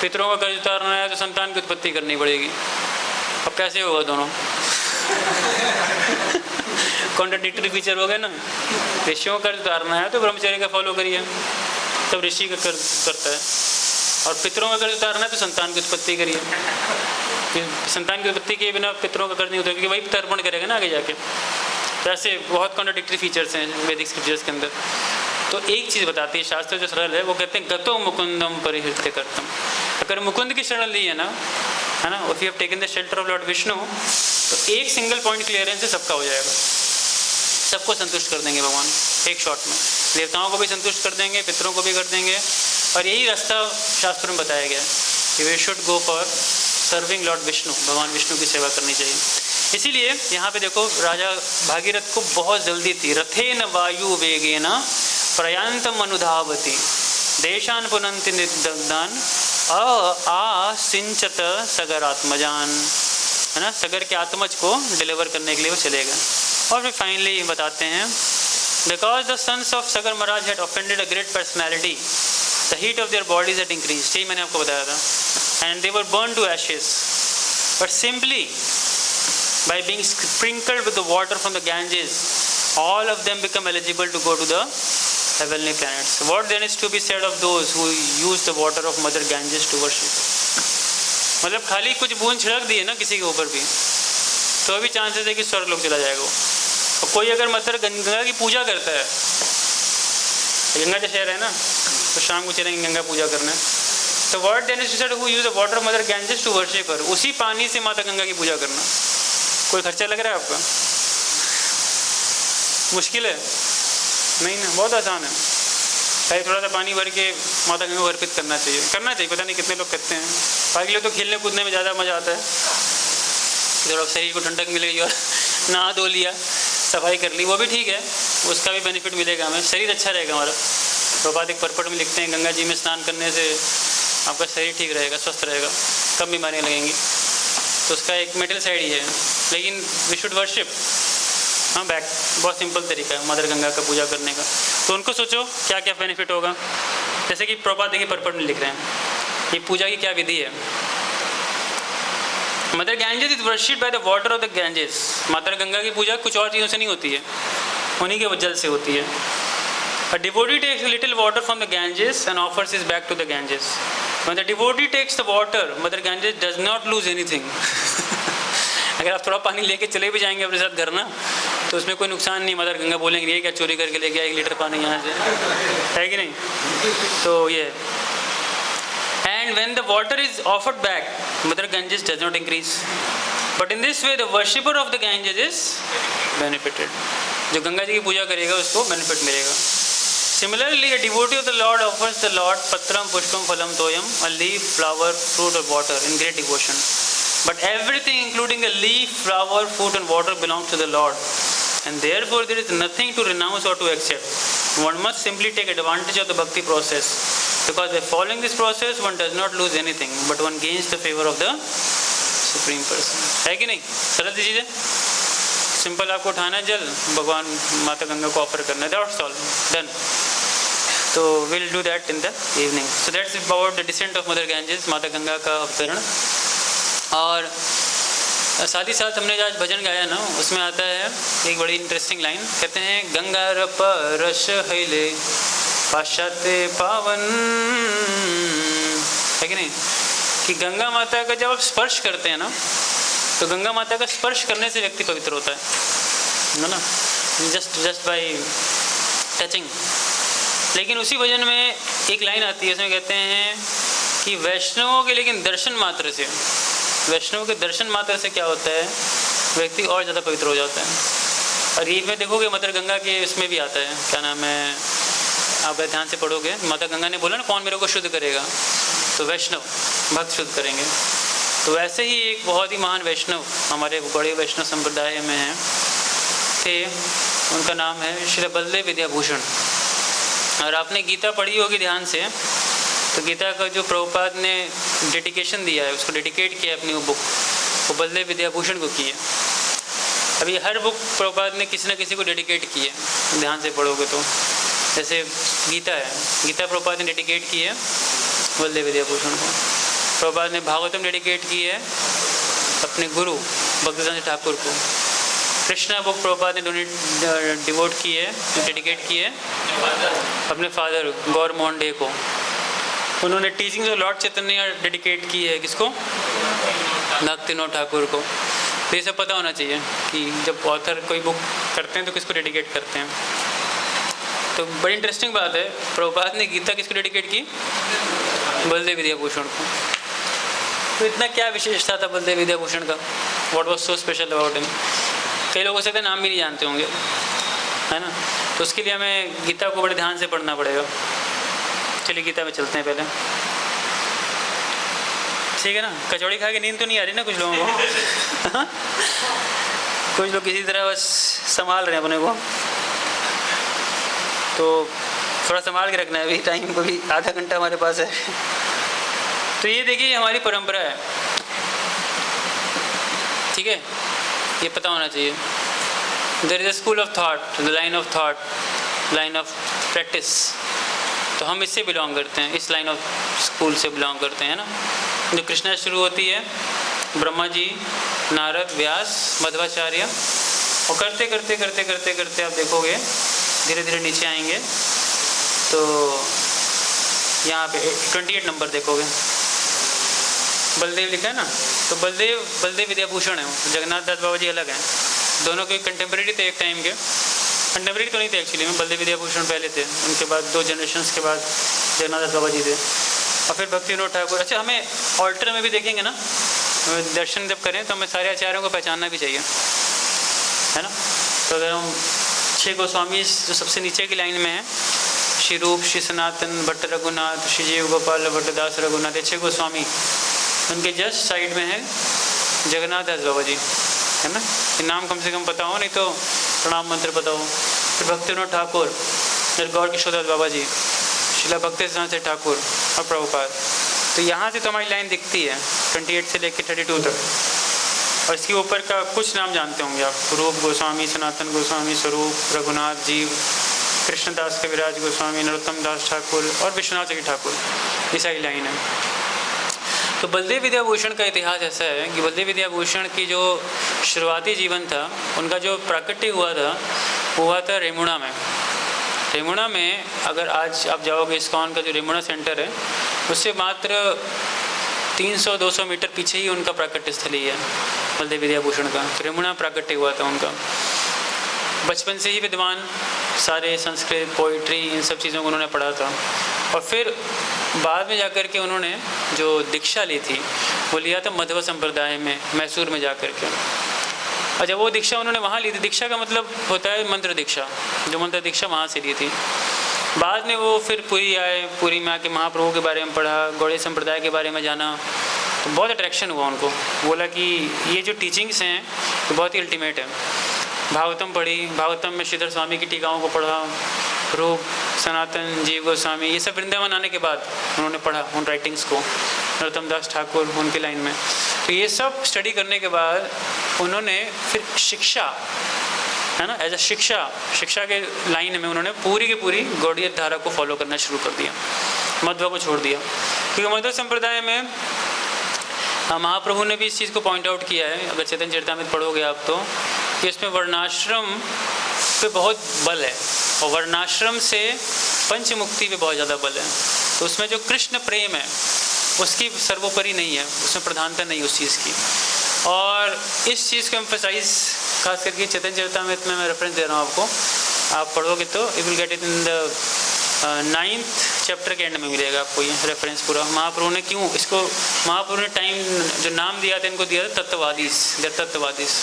पितरों का कर्ज उतारना है तो संतान की उत्पत्ति करनी पड़ेगी। अब कैसे होगा दोनों? कॉन्ट्राडिक्टरी फीचर हो गया ना। ऋषियों का कर्ज उतारना है तो ब्रह्मचर्य का फॉलो करिए, तब ऋषि का कर्ज करता है। और पितरों का कर्ज उतारना है तो संतान की उत्पत्ति करिए। संतान की उत्पत्ति के बिना पितरों का कर्ज नहीं होता, क्योंकि वही तर्पण करेगा ना आगे जाके। तो ऐसे बहुत कॉन्ट्राडिक्टरी फीचर्स हैं वैदिक स्क्रिप्चर्स के अंदर। तो एक चीज़ बताती है शास्त्र जो सरल है, वो कहते हैं गतो मुकुंदम परिहृत्य कर्तम। अगर मुकुंद की शरण ली है ना, है ना, if you have taken the shelter of Lord Vishnu, तो एक सिंगल पॉइंट क्लियरेंस से सबका हो जाएगा। सबको संतुष्ट कर देंगे भगवान एक शॉट में। देवताओं को भी संतुष्ट कर देंगे, पितरों को भी कर देंगे। और यही रास्ता शास्त्र में बताया गया है कि we should go for serving lord Vishnu, भगवान विष्णु की सेवा करनी चाहिए। इसीलिए यहाँ पे देखो, राजा भागीरथ को बहुत जल्दी थी। रथेन वायु वेगेन प्रयांतम अनुधावती देशान पुनंति निर्दग्धान सिंचत सगरात्मजान, है ना। सगर के आत्मज को डिलीवर करने के लिए वो चलेगा। और फिर फाइनली बताते हैं, because the sons of Sagar महाराज had offended a great personality, the heat of their bodies had increased. यही मैंने आपको बताया था। And they were burn to ashes, but simply by being sprinkled with the water from the Ganges, all of them become eligible to go to the heavenly planets. What then is to be said of those who use the water of Mother Ganges to worship? मतलब खाली कुछ बूंद छिड़क दिए ना किसी के ऊपर भी, तो भी चांसेस है कि स्वर्ग लोग चला जाएगा वो। और कोई अगर मदर गंगा की पूजा करता है, गंगा का शहर है ना, तो शाम को चलेंगे गंगा पूजा करने, तो what then is to be said who use the water of Mother Ganges to worship her? उसी पानी से माता गंगा की पूजा करना। कोई खर्चा लग रहा है आपका? मुश्किल है? नहीं ना, बहुत आसान है। भाई थोड़ा सा पानी भर के माता गंगा को अर्पित करना चाहिए। पता नहीं कितने लोग करते हैं। बाकी लोग तो खेलने कूदने में ज़्यादा मज़ा आता है, थोड़ा शरीर को ठंडक मिलेगी और नहा धो लिया, सफाई कर ली, वो भी ठीक है, उसका भी बेनिफिट मिलेगा हमें, शरीर अच्छा रहेगा हमारा। प्रभात एक परपट में लिखते हैं गंगा जी में स्नान करने से आपका शरीर ठीक रहेगा, स्वस्थ रहेगा, कम बीमारियाँ लगेंगी। तो उसका एक मेटल साइड ही है, लेकिन वी शुड वर्शिप। हाँ, बैक बहुत सिंपल तरीका है मदर गंगा का पूजा करने का। तो उनको सोचो क्या क्या बेनिफिट होगा। जैसे कि प्रभात देखिए परपट में लिख रहे हैं ये पूजा की क्या विधि है। Mother Ganges is worshipped by the water of the Ganges. माता गंगा की पूजा कुछ और चीज़ों से नहीं होती है, उन्हीं के जल से होती है। A devotee takes a little water from the Ganges and offers it back to the Ganges. When the devotee takes the water, Mother Ganges does not lose anything. अगर आप थोड़ा पानी लेके चले भी जाएंगे अपने साथ घर ना, तो उसमें कोई नुकसान नहीं। मदर गंगा बोलेंगे ये क्या चोरी करके ले गया 1 लीटर पानी यहाँ से, है कि नहीं। तो ये and when the water is offered back, Mother Ganges does not increase. But in this way, the worshipper of the Ganges is benefited. जो गंगा जी की पूजा करेगा उसको बेनिफिट मिलेगा। Similarly, a devotee of the Lord offers the Lord patram pushpam phalam toyam, a leaf, flower, fruit or water in great devotion. But everything including the leaf, flower, fruit and water belongs to the Lord. And therefore there is nothing to renounce or to accept. One must simply take advantage of the bhakti process. Because by following this process, one does not lose anything, but one gains the favor of the Supreme Person. है कि नहीं? सरल सी चीज़ है। Simple आपको उठाना है जल, भगवान माता गंगा को ऑफर करना है, दैट्स ऑल, डन। तो will do that in the evening. So that's about the descent of mother Ganges, माता गंगा का अवतरण। और साथ ही साथ हमने आज भजन गाया ना, उसमें आता है एक बड़ी इंटरेस्टिंग लाइन, कहते हैं गंगा रप रश हैले पाश्चात्य पावन, है कि नहीं, कि गंगा माता का जब आप स्पर्श करते हैं ना, तो गंगा माता का स्पर्श करने से व्यक्ति पवित्र होता है ना, जस्ट बाय टचिंग। लेकिन उसी भजन में एक लाइन आती है, उसमें कहते हैं कि वैष्णवों के लेकिन दर्शन मात्र से, वैष्णव के दर्शन मात्र से क्या होता है, व्यक्ति और ज़्यादा पवित्र हो जाता है। और ये में देखोगे मदर गंगा के उसमें भी आता है, क्या नाम है, आप ध्यान से पढ़ोगे, माता गंगा ने बोला ना कौन मेरे को शुद्ध करेगा, तो वैष्णव भक्त शुद्ध करेंगे। तो वैसे ही एक बहुत ही महान वैष्णव हमारे बड़े वैष्णव संप्रदाय में हैं थे, उनका नाम है श्री बलदेव विद्याभूषण। और आपने गीता पढ़ी होगी ध्यान से, तो गीता का जो प्रभुपाद ने डेडिकेशन दिया है, उसको डेडिकेट किया अपनी वो बुक, वो बलदेव विद्याभूषण को की है। अभी हर बुक प्रभुपाद ने किसी न किसी को डेडिकेट की है, ध्यान से पढ़ोगे तो। जैसे गीता है, गीता प्रभुपाद ने डेडिकेट की है बलदेव विद्याभूषण को। प्रभुपाद ने भागवतम डेडिकेट की है अपने गुरु भक्तिदास ठाकुर को। कृष्णा बुक प्रभुपाद ने डिवोट की है, डेडिकेट की है अपने फादर गौर मोहन डे को। उन्होंने teachings of Lord Chaitanya dedicate की है किसको, भक्तिनाथ ठाकुर को। तो ये सब पता होना चाहिए कि जब ऑथर कोई बुक करते हैं तो किसको डेडिकेट करते हैं। तो बड़ी इंटरेस्टिंग बात है, प्रभुपाद ने गीता किसको डेडिकेट की, बलदेव विद्याभूषण को। तो इतना क्या विशेषता था बलदेव विद्याभूषण का, what was so special about him. कई लोग हो सकते हैं नाम भी नहीं जानते होंगे, है ना। तो उसके लिए हमें गीता को बड़े ध्यान से पढ़ना पड़ेगा। चलिए गीता में चलते हैं पहले, ठीक है ना। कचौड़ी खा के नींद तो नहीं आ रही ना कुछ लोगों को कुछ लोग किसी तरह बस संभाल रहे हैं अपने को, तो थोड़ा संभाल के रखना है, अभी टाइम को भी आधा घंटा हमारे पास है। तो ये देखिए हमारी परंपरा है, ठीक है, ये पता होना चाहिए। There is a school of thought, the line of thought, line of practice. तो हम इससे बिलोंग करते हैं, इस लाइन ऑफ स्कूल से बिलोंग करते हैं ना, जो कृष्णा शुरू होती है, ब्रह्मा जी, नारद, व्यास, मध्वाचार्य, और करते करते करते करते करते आप देखोगे धीरे धीरे नीचे आएंगे तो यहाँ पे 28 नंबर देखोगे, बलदेव लिखा है ना। तो बलदेव विद्याभूषण है, जगन्नाथ दास बाबा जी अलग हैं, दोनों के कंटेम्प्रेरी थे एक टाइम के। कंटेम्प्रेरी तो नहीं थे एक्चुअली में, बलदेव विद्याभूषण पहले थे, उनके बाद 2 जनरेशन्स के बाद जगन्नाथ दास बाबा जी थे, और फिर भक्तिविनोद ठाकुर। अच्छा, हमें ऑल्टर में भी देखेंगे ना, दर्शन जब करें तो हमें सारे आचार्यों को पहचानना भी चाहिए, है ना। तो अगर हम 6 गोस्वामी जो सबसे नीचे की लाइन में है, श्री रूप, श्री सनातन भट्ट रघुनाथ, श्री जीव गोपाल भट्टदास रघुनाथ, ये 6 गोस्वामी। उनके जस्ट साइड में है जगन्नाथ दास बाबा जी, है ना। ये नाम कम से कम पता हो, नहीं तो प्रणाम मंत्र पता हो। फिर भक्ति विनोद ठाकुर, फिर गौर किशोर दास बाबा जी, शिला भक्ति सिद्धांत ठाकुर और प्रभुपाद। तो यहाँ से तो हमारी लाइन दिखती है 28 से लेकर 32 तक। और इसके ऊपर का कुछ नाम जानते होंगे आप, रूप गोस्वामी, सनातन गोस्वामी, स्वरूप, रघुनाथ जीव, कृष्णदास कविराज गोस्वामी, नरोत्तम दास ठाकुर और विश्वनाथ जी ठाकुर, ये सारी लाइन है। तो बलदेव विद्याभूषण का इतिहास ऐसा है कि बलदेव विद्याभूषण की जो शुरुआती जीवन था, उनका जो प्राकट्य हुआ था रेमुणा में। रेमुणा में अगर आज आप जाओगे, इस्कॉन का जो रेमुणा सेंटर है, उससे मात्र 300-200 मीटर पीछे ही उनका प्राकट्य स्थली है बलदेव विद्याभूषण का। तो रेमुणा प्राकट्य हुआ था उनका। बचपन से ही विद्वान, सारे संस्कृत, पोइट्री, इन सब चीज़ों को उन्होंने पढ़ा था। और फिर बाद में जाकर के उन्होंने जो दीक्षा ली थी वो लिया था मध्व संप्रदाय में, मैसूर में जाकर के। और जब वो दीक्षा उन्होंने वहाँ ली थी, दीक्षा का मतलब होता है मंत्र दीक्षा, जो मंत्र दीक्षा वहाँ से ली थी। बाद में वो फिर पुरी आए, पुरी में आके महाप्रभु के बारे में पढ़ा, गौड़ीय संप्रदाय के बारे में जाना, तो बहुत अट्रैक्शन हुआ उनको। बोला कि ये जो टीचिंग्स हैं ये बहुत ही अल्टीमेट है। भागवतम पढ़ी, भागवतम में श्रीधर स्वामी की टीकाओं को पढ़ा, रूप, सनातन, जीव गोस्वामी, ये सब वृंदावन आने के बाद उन्होंने पढ़ा उन राइटिंग्स को, नरोत्तम दास ठाकुर उनकी लाइन में। तो ये सब स्टडी करने के बाद उन्होंने फिर शिक्षा, है ना, एज अ शिक्षा के लाइन में उन्होंने पूरी की पूरी गौड़ीय धारा को फॉलो करना शुरू कर दिया, मध्व को छोड़ दिया। क्योंकि मध्व संप्रदाय में महाप्रभु ने भी इस चीज़ को पॉइंट आउट किया है, अगर चैतन्य चरितामृत पढ़ोगे आप तो, कि इसमें वर्णाश्रम पे बहुत बल है और वर्णाश्रम से पंच मुक्ति पे बहुत ज़्यादा बल है। तो उसमें जो कृष्ण प्रेम है उसकी सर्वोपरि नहीं है, उसमें प्रधानता नहीं उस चीज़ की। और इस चीज़ को एम्फसाइज खास करके चैतन्य चरितामृत में मैं रेफरेंस दे रहा हूँ आपको, आप पढ़ोगे तो you will get it in the 9th chapter के एंड में मिलेगा आपको ये रेफरेंस पूरा। महाप्रभु ने क्यों इसको, महाप्रभु ने टाइम जो नाम दिया था इनको दिया था तत्ववादीस।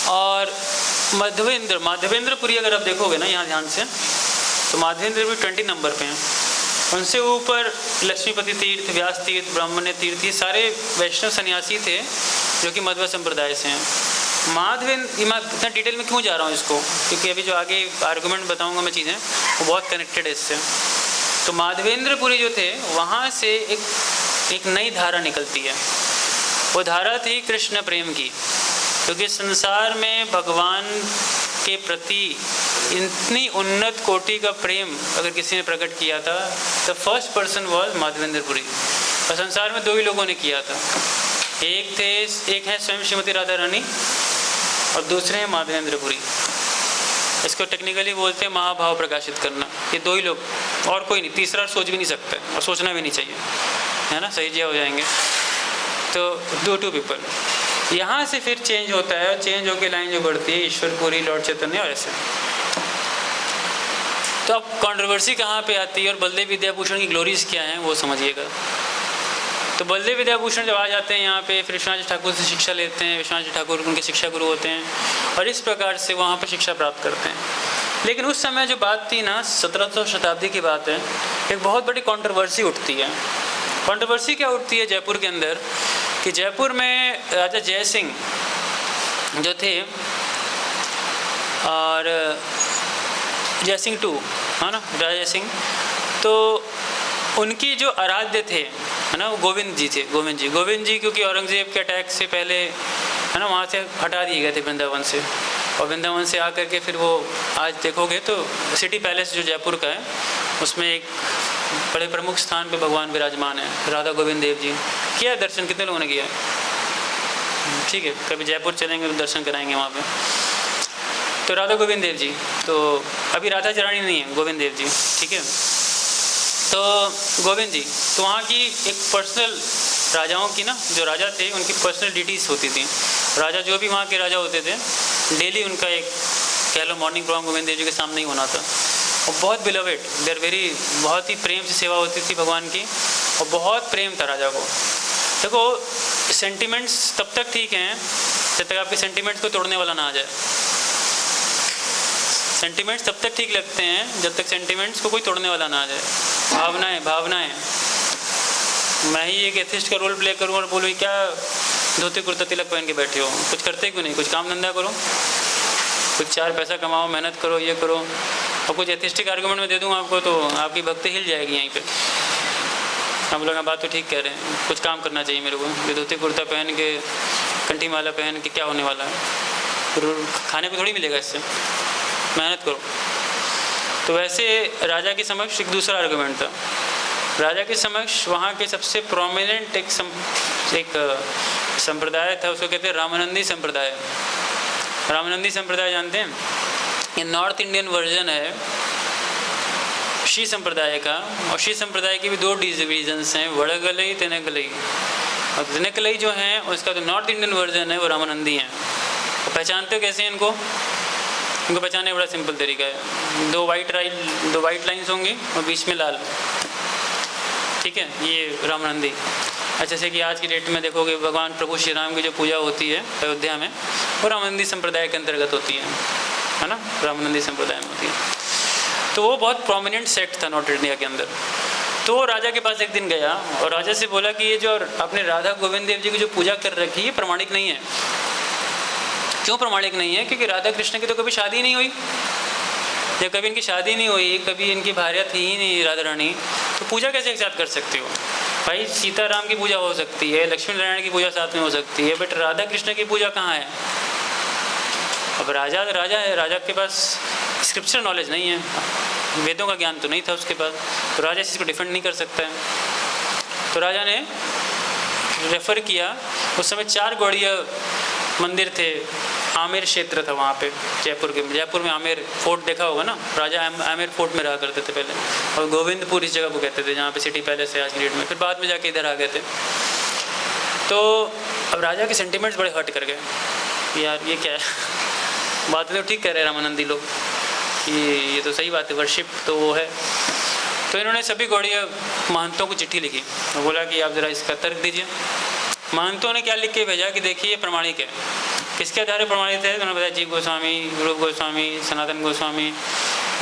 और माधवेंद्रपुरी अगर आप देखोगे ना यहाँ ध्यान से, तो माधवेंद्रपुरी 20 नंबर पे हैं। उनसे ऊपर लक्ष्मीपति तीर्थ, व्यास तीर्थ, ब्राह्मण्य तीर्थ, ये सारे वैष्णव सन्यासी थे जो कि मध्व संप्रदाय से हैं। माधवेंद्र, मैं इतना डिटेल में क्यों जा रहा हूँ इसको, क्योंकि अभी जो आगे आर्गूमेंट बताऊँगा मैं चीज़ें, वो बहुत कनेक्टेड है इससे। तो माधवेंद्रपुरी जो थे वहाँ से एक नई धारा निकलती है। वो धारा थी कृष्ण प्रेम की, क्योंकि संसार में भगवान के प्रति इतनी उन्नत कोटि का प्रेम अगर किसी ने प्रकट किया था, the first person was Madhavendrapuri. और संसार में 2 ही लोगों ने किया था, एक है स्वयं श्रीमती राधा रानी और दूसरे हैं माधवेंद्रपुरी। इसको टेक्निकली बोलते हैं महाभाव प्रकाशित करना। ये 2 ही लोग, और कोई नहीं, तीसरा सोच भी नहीं सकता है और सोचना भी नहीं चाहिए, है ना, सही जिया हो जाएंगे। तो 2 पीपल। यहाँ से फिर चेंज होता है, चेंज होकर लाइन जो बढ़ती है ईश्वरपुरी, लॉर्ड चैतन्य और ऐसे। तो अब कंट्रोवर्सी कहाँ पे आती है और बलदेव विद्याभूषण की ग्लोरीज क्या हैं वो समझिएगा। तो बलदेव विद्याभूषण जब आ जाते हैं यहाँ पे, फिर विश्वनाथ जी ठाकुर से शिक्षा लेते हैं, विश्वनाथ जी ठाकुर उनके शिक्षा गुरु होते हैं और इस प्रकार से वहाँ पर शिक्षा प्राप्त करते हैं। लेकिन उस समय जो बात थी ना, 1700 शताब्दी की बात है, एक बहुत बड़ी कंट्रोवर्सी उठती है। कंट्रोवर्सी क्या उठती है जयपुर के अंदर, कि जयपुर में राजा जय सिंह जो थे, और जय सिंह 2, है ना, राजा जय सिंह, तो उनकी जो आराध्य थे, है ना, वो गोविंद जी थे। गोविंद जी क्योंकि औरंगजेब के अटैक से पहले, है ना, वहाँ से हटा दिए गए थे वृंदावन से, और वृंदावन से आकर के फिर वो आज देखोगे तो सिटी पैलेस जो जयपुर का है, उसमें एक बड़े प्रमुख स्थान पे भगवान विराजमान है, राधा गोविंद देव जी। किया दर्शन, कितने लोगों ने किया? ठीक है, कभी जयपुर चलेंगे तो दर्शन कराएंगे वहाँ पे। तो राधा गोविंद देव जी, तो अभी राधा रानी नहीं है, गोविंद देव जी, ठीक है। तो गोविंद जी, तो वहाँ की एक पर्सनल, राजाओं की ना, जो राजा थे उनकी पर्सनल ड्यूटीज़ होती थी। राजा जो भी वहाँ के राजा होते थे, डेली उनका एक कह लो मॉर्निंग प्रोग्राम गोविंद देव जी के सामने ही होना था। और बहुत बिलवेड, देर वेरी, बहुत ही प्रेम से सेवा होती थी भगवान की, और बहुत प्रेम था राजा को। देखो, सेंटिमेंट्स तब तक ठीक हैं जब तक आपके सेंटिमेंट्स को तोड़ने वाला ना आ जाए। सेंटिमेंट्स तब तक ठीक लगते हैं जब तक सेंटिमेंट्स को कोई तोड़ने वाला ना आ जाए। भावनाएं मैं ही एक एथिस्ट का रोल प्ले करूँ और बोलूँ क्या धोती कुर्ता तिलक पहन के बैठे हो, कुछ करते क्यों नहीं, कुछ काम धंधा करो, कुछ 4 पैसा कमाओ, मेहनत करो, ये करो, और कुछ एथिस्टिक आर्गूमेंट में दे दूँ आपको तो आपकी भक्ति हिल जाएगी यहीं पे। हम लोग बात तो ठीक कह रहे हैं, कुछ काम करना चाहिए मेरे को, ये धोती कुर्ता पहन के कंठी माला पहन के क्या होने वाला है, खाने को थोड़ी मिलेगा इससे, मेहनत करो। तो वैसे राजा के समक्ष एक दूसरा आर्गूमेंट था। राजा के समक्ष वहाँ के सबसे प्रोमिनेंट एक संप्रदाय था, उसको कहते हैं रामानंदी संप्रदाय। रामानंदी संप्रदाय जानते हैं, ये नॉर्थ इंडियन वर्जन है शी संप्रदाय का, और शी संप्रदाय की भी 2 डिविजन्स हैं, वड़गलई तिनकलई। और तिनकलई जो है उसका तो नॉर्थ इंडियन वर्जन है, वो रामानंदी हैं। पहचानते हो कैसे इनको? इनको पहचानने का बड़ा सिंपल तरीका है, 2 वाइट लाइन्स होंगी और बीच में लाल, ठीक है, ये रामानंदी। अच्छा से कि आज की डेट में देखोगे भगवान प्रभु श्री राम की जो पूजा होती है अयोध्या में, वो रामानंदी संप्रदाय के अंतर्गत होती है ना, रामानंदी संप्रदाय में होती है। तो वो बहुत प्रोमिनेंट सेक्ट था नॉर्थ इंडिया के अंदर। तो राजा के पास एक दिन गया और राजा से बोला कि ये जो आपने राधा गोविंद देव जी की जो पूजा कर रखी है ये प्रमाणिक नहीं है। क्यों प्रमाणिक नहीं है? क्योंकि राधा कृष्ण की तो कभी शादी नहीं हुई, जब कभी इनकी शादी नहीं हुई, कभी इनकी भार्या थी ही नहीं राधा रानी, तो पूजा कैसे एक साथ कर सकते हो भाई? सीताराम की पूजा हो सकती है, लक्ष्मी नारायण की पूजा साथ में हो सकती है, बट राधा कृष्ण की पूजा कहाँ है? अब राजा है, राजा के पास स्क्रिप्चर नॉलेज नहीं है, वेदों का ज्ञान तो नहीं था उसके पास, तो राजा इसको डिफेंड नहीं कर सकता है। तो राजा ने रेफ़र किया, उस समय 4 गौड़ीय मंदिर थे, आमेर क्षेत्र था वहाँ पे जयपुर में आमेर फोर्ट देखा होगा ना, राजा आमेर फोर्ट में रहा करते थे पहले, और गोविंदपुर इस जगह को कहते थे जहाँ पे सिटी पैलेस है आज की डेट में, फिर बाद में जाके इधर आ गए थे। तो अब राजा के सेंटिमेंट्स बड़े हर्ट कर गए, यार ये क्या है, बात तो ठीक कह रहे हैं रामानंदी लोग, ये तो सही बात है, वर्शिप तो वो है। तो इन्होंने सभी गौड़ीय महंतों को चिट्ठी लिखी और बोला कि आप ज़रा इसका तर्क दीजिए। महंतों ने क्या लिख के भेजा कि देखिए ये प्रमाणिक है। किसके आधार पर प्रमाणित है? उन्होंने बताया जीव गोस्वामी, रूप गोस्वामी, सनातन गोस्वामी,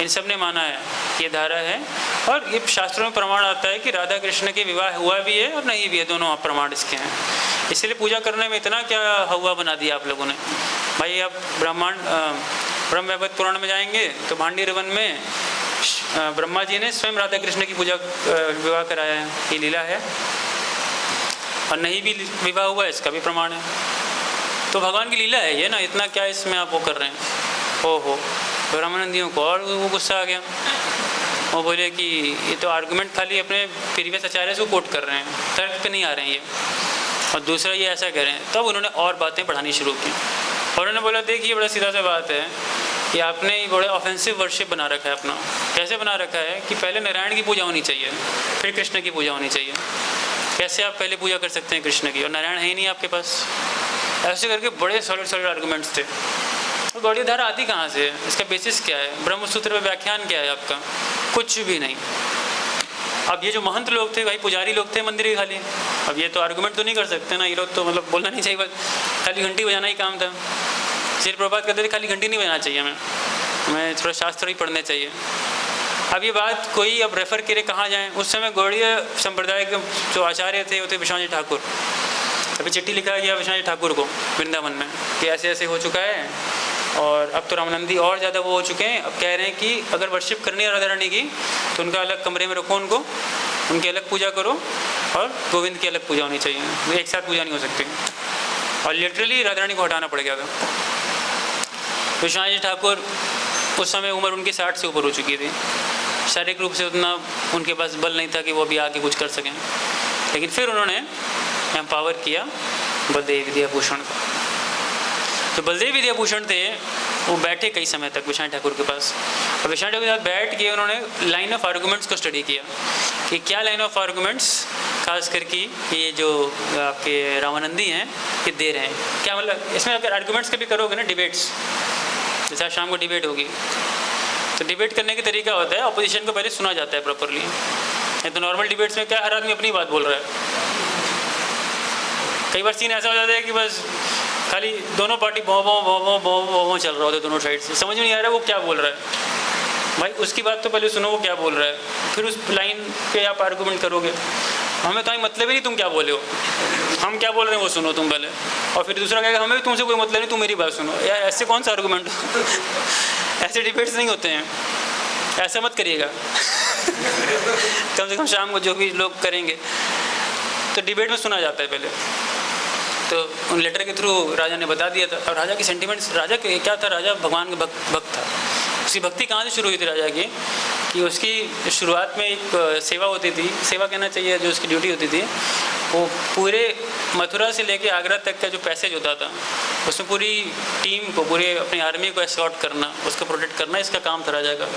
इन सब ने माना है ये धारा है, और ये शास्त्रों में प्रमाण आता है कि राधा कृष्ण के विवाह हुआ भी है और नहीं भी है, दोनों प्रमाण इसके हैं। इसलिए पूजा करने में इतना क्या हवा बना दिया आप लोगों ने भाई। आप ब्रह्म वैवर्त पुराण में जाएंगे तो भांडीर वन में ब्रह्मा जी ने स्वयं राधा कृष्ण की पूजा विवाह कराया है, ये लीला है, और नहीं भी विवाह हुआ है इसका भी प्रमाण है। तो भगवान की लीला है ये ना, इतना क्या इसमें आप वो कर रहे हैं। ओहो, तो रामानंदियों को और वो गुस्सा आ गया, वो बोले कि ये तो आर्गुमेंट खाली अपने प्रीवियस आचार्य को कोट कर रहे हैं, तर्क पे नहीं आ रहे हैं ये, और दूसरा ये ऐसा कह रहे हैं। तब उन्होंने और बातें बढ़ानी शुरू की और उन्होंने बोला देखिए बड़ा सीधा सा बात है कि आपने बड़े ऑफेंसिव वर्शिप बना रखा है अपना। कैसे बना रखा है कि पहले नारायण की पूजा होनी चाहिए, फिर कृष्ण की पूजा होनी चाहिए। कैसे आप पहले पूजा कर सकते हैं कृष्ण की और नारायण है ही नहीं आपके पास? ऐसे करके बड़े सॉलिड आर्गूमेंट्स थे। तो गौड़ीय धारा आती कहाँ से है? इसका बेसिस क्या है? ब्रह्मसूत्र में व्याख्यान क्या है आपका? कुछ भी नहीं। अब ये जो महंत लोग थे भाई, पुजारी लोग थे मंदिर के खाली, अब ये तो आर्गूमेंट तो नहीं कर सकते ना, ये लोग तो मतलब बोलना नहीं चाहिए, बस खाली घंटी बजाना ही काम था। सिर प्रभात कहते थे खाली घंटी नहीं बजाना चाहिए, हमें थोड़ा शास्त्र ही पढ़ने चाहिए। अब ये बात कोई अब रेफ़र करे कहाँ जाएँ? उस समय गौड़ीय संप्रदाय के जो आचार्य थे वो थे विश्वनाथ जी ठाकुर। अभी चिट्ठी लिखा गया विश्वनाथ जी ठाकुर को वृंदावन में कि ऐसे ऐसे हो चुका है, और अब तो रामानंदी और ज़्यादा वो हो चुके हैं। अब कह रहे हैं कि अगर वर्शिप करनी है राधा रानी की तो उनका अलग कमरे में रखो, उनको उनकी अलग पूजा करो, और गोविंद की अलग पूजा होनी चाहिए, एक साथ पूजा नहीं हो सकती। और लिटरली राधा रानी को हटाना पड़ गया था। विश्वनाथ जी ठाकुर उस समय उम्र उनकी 60 से ऊपर हो चुकी थी, शारीरिक रूप से उतना उनके पास बल नहीं था कि वो भी आके कुछ कर सकें, लेकिन फिर उन्होंने एम्पावर किया बलदेव विद्याभूषण को। तो बलदेव विद्याभूषण थे, वो बैठे कई समय तक विश्वनाथ ठाकुर के पास, और विश्वनाथ ठाकुर के साथ बैठ के उन्होंने लाइन ऑफ आर्गूमेंट्स को स्टडी किया कि क्या लाइन ऑफ आर्गूमेंट्स खास करके ये जो आपके रामानंदी हैं ये दे रहे हैं, क्या मतलब इसमें अगर आर्गूमेंट्स कभी करोगे ना, डिबेट्स, जैसे आज शाम को डिबेट होगी, तो डिबेट करने का तरीका होता है अपोजिशन को पहले सुना जाता है प्रॉपरली। नहीं तो नॉर्मल डिबेट्स में क्या हर आदमी अपनी बात बोल रहा है। कई बार सीन ऐसा हो जाता है कि बस खाली दोनों पार्टी भौ भौ भौ भौ भौ भौ भौ चल रहा होता है दोनों साइड से, समझ में नहीं आ रहा वो क्या बोल रहा है। भाई उसकी बात तो पहले सुनो वो क्या बोल रहा है, फिर उस लाइन पे आप आर्गूमेंट करोगे। हमें तो मतलब ही नहीं तुम क्या बोले हो, हम क्या बोल रहे हैं वो सुनो तुम पहले, और फिर दूसरा कहेगा हमें भी तुमसे कोई मतलब नहीं, तुम मेरी बात सुनो। यार ऐसे कौन सा आर्गूमेंट ऐसे डिबेट्स नहीं होते हैं, ऐसा मत करिएगा। कम से कम शाम को जो भी लोग करेंगे तो डिबेट में सुना जाता है पहले। तो उन लेटर के थ्रू राजा ने बता दिया था। और राजा की सेंटिमेंट्स, राजा के क्या था, राजा भगवान का भक्त था। उसकी भक्ति कहाँ से शुरू हुई थी राजा की, कि उसकी शुरुआत में एक सेवा होती थी, सेवा कहना चाहिए, जो उसकी ड्यूटी होती थी, वो पूरे मथुरा से लेके आगरा तक का जो पैसेज होता था उसमें पूरी टीम को, पूरे अपनी आर्मी को एस्कॉर्ट करना, उसको प्रोटेक्ट करना, इसका काम था राजा का।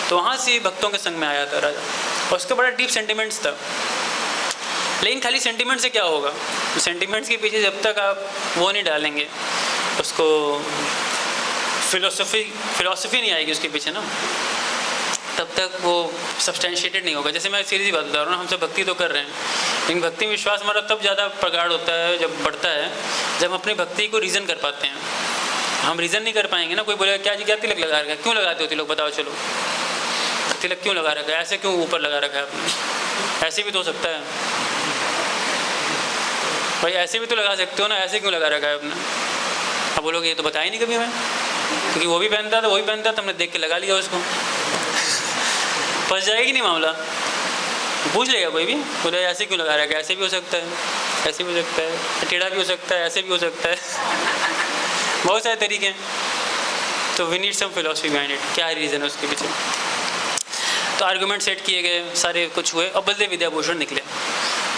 तो वहाँ से भक्तों के संग में आया था राजा, और उसका बड़ा डीप सेंटिमेंट्स था। लेकिन खाली सेंटिमेंट से क्या होगा, सेंटिमेंट्स के पीछे जब तक आप वो नहीं डालेंगे, उसको फिलोसफी नहीं आएगी उसके पीछे ना, तब तक वो सब्सटेंशिएटेड नहीं होगा। जैसे मैं सीधी सी बात बता रहा हूँ ना, हम सब भक्ति तो कर रहे हैं, लेकिन भक्ति में विश्वास हमारा तब ज़्यादा प्रगाढ़ होता है, जब बढ़ता है, जब हम अपनी भक्ति को रीज़न कर पाते हैं। हम रीज़न नहीं कर पाएंगे ना, कोई बोलेगा क्या जी क्या तिलक लगा रखा है, क्यों लगाते हो तिलक, बताओ चलो, तिलक क्यों लगा रखा है, ऐसे क्यों ऊपर लगा रखा है आपने, ऐसे भी तो हो सकता है भाई, ऐसे भी तो लगा सकते हो ना, ऐसे क्यों लगा रखा है आपने। अब बोलोगे ये तो बताया नहीं कभी मैं, क्योंकि वो भी पहनता था, वही पहनता था, हमने देख के लगा लिया उसको। फंस जाएगी नहीं मामला, पूछ लेगा कोई भी, बोले ऐसे क्यों लगा रखा है, ऐसे भी हो सकता है, ऐसे भी हो सकता है, टेढ़ा भी हो सकता है, ऐसे भी हो सकता है, बहुत सारे तरीके हैं। तो we need some philosophy behind it, क्या रीज़न है उसके पीछे। तो आर्गूमेंट सेट किए गए, सारे कुछ हुए, और बलदेव विद्याभूषण निकले।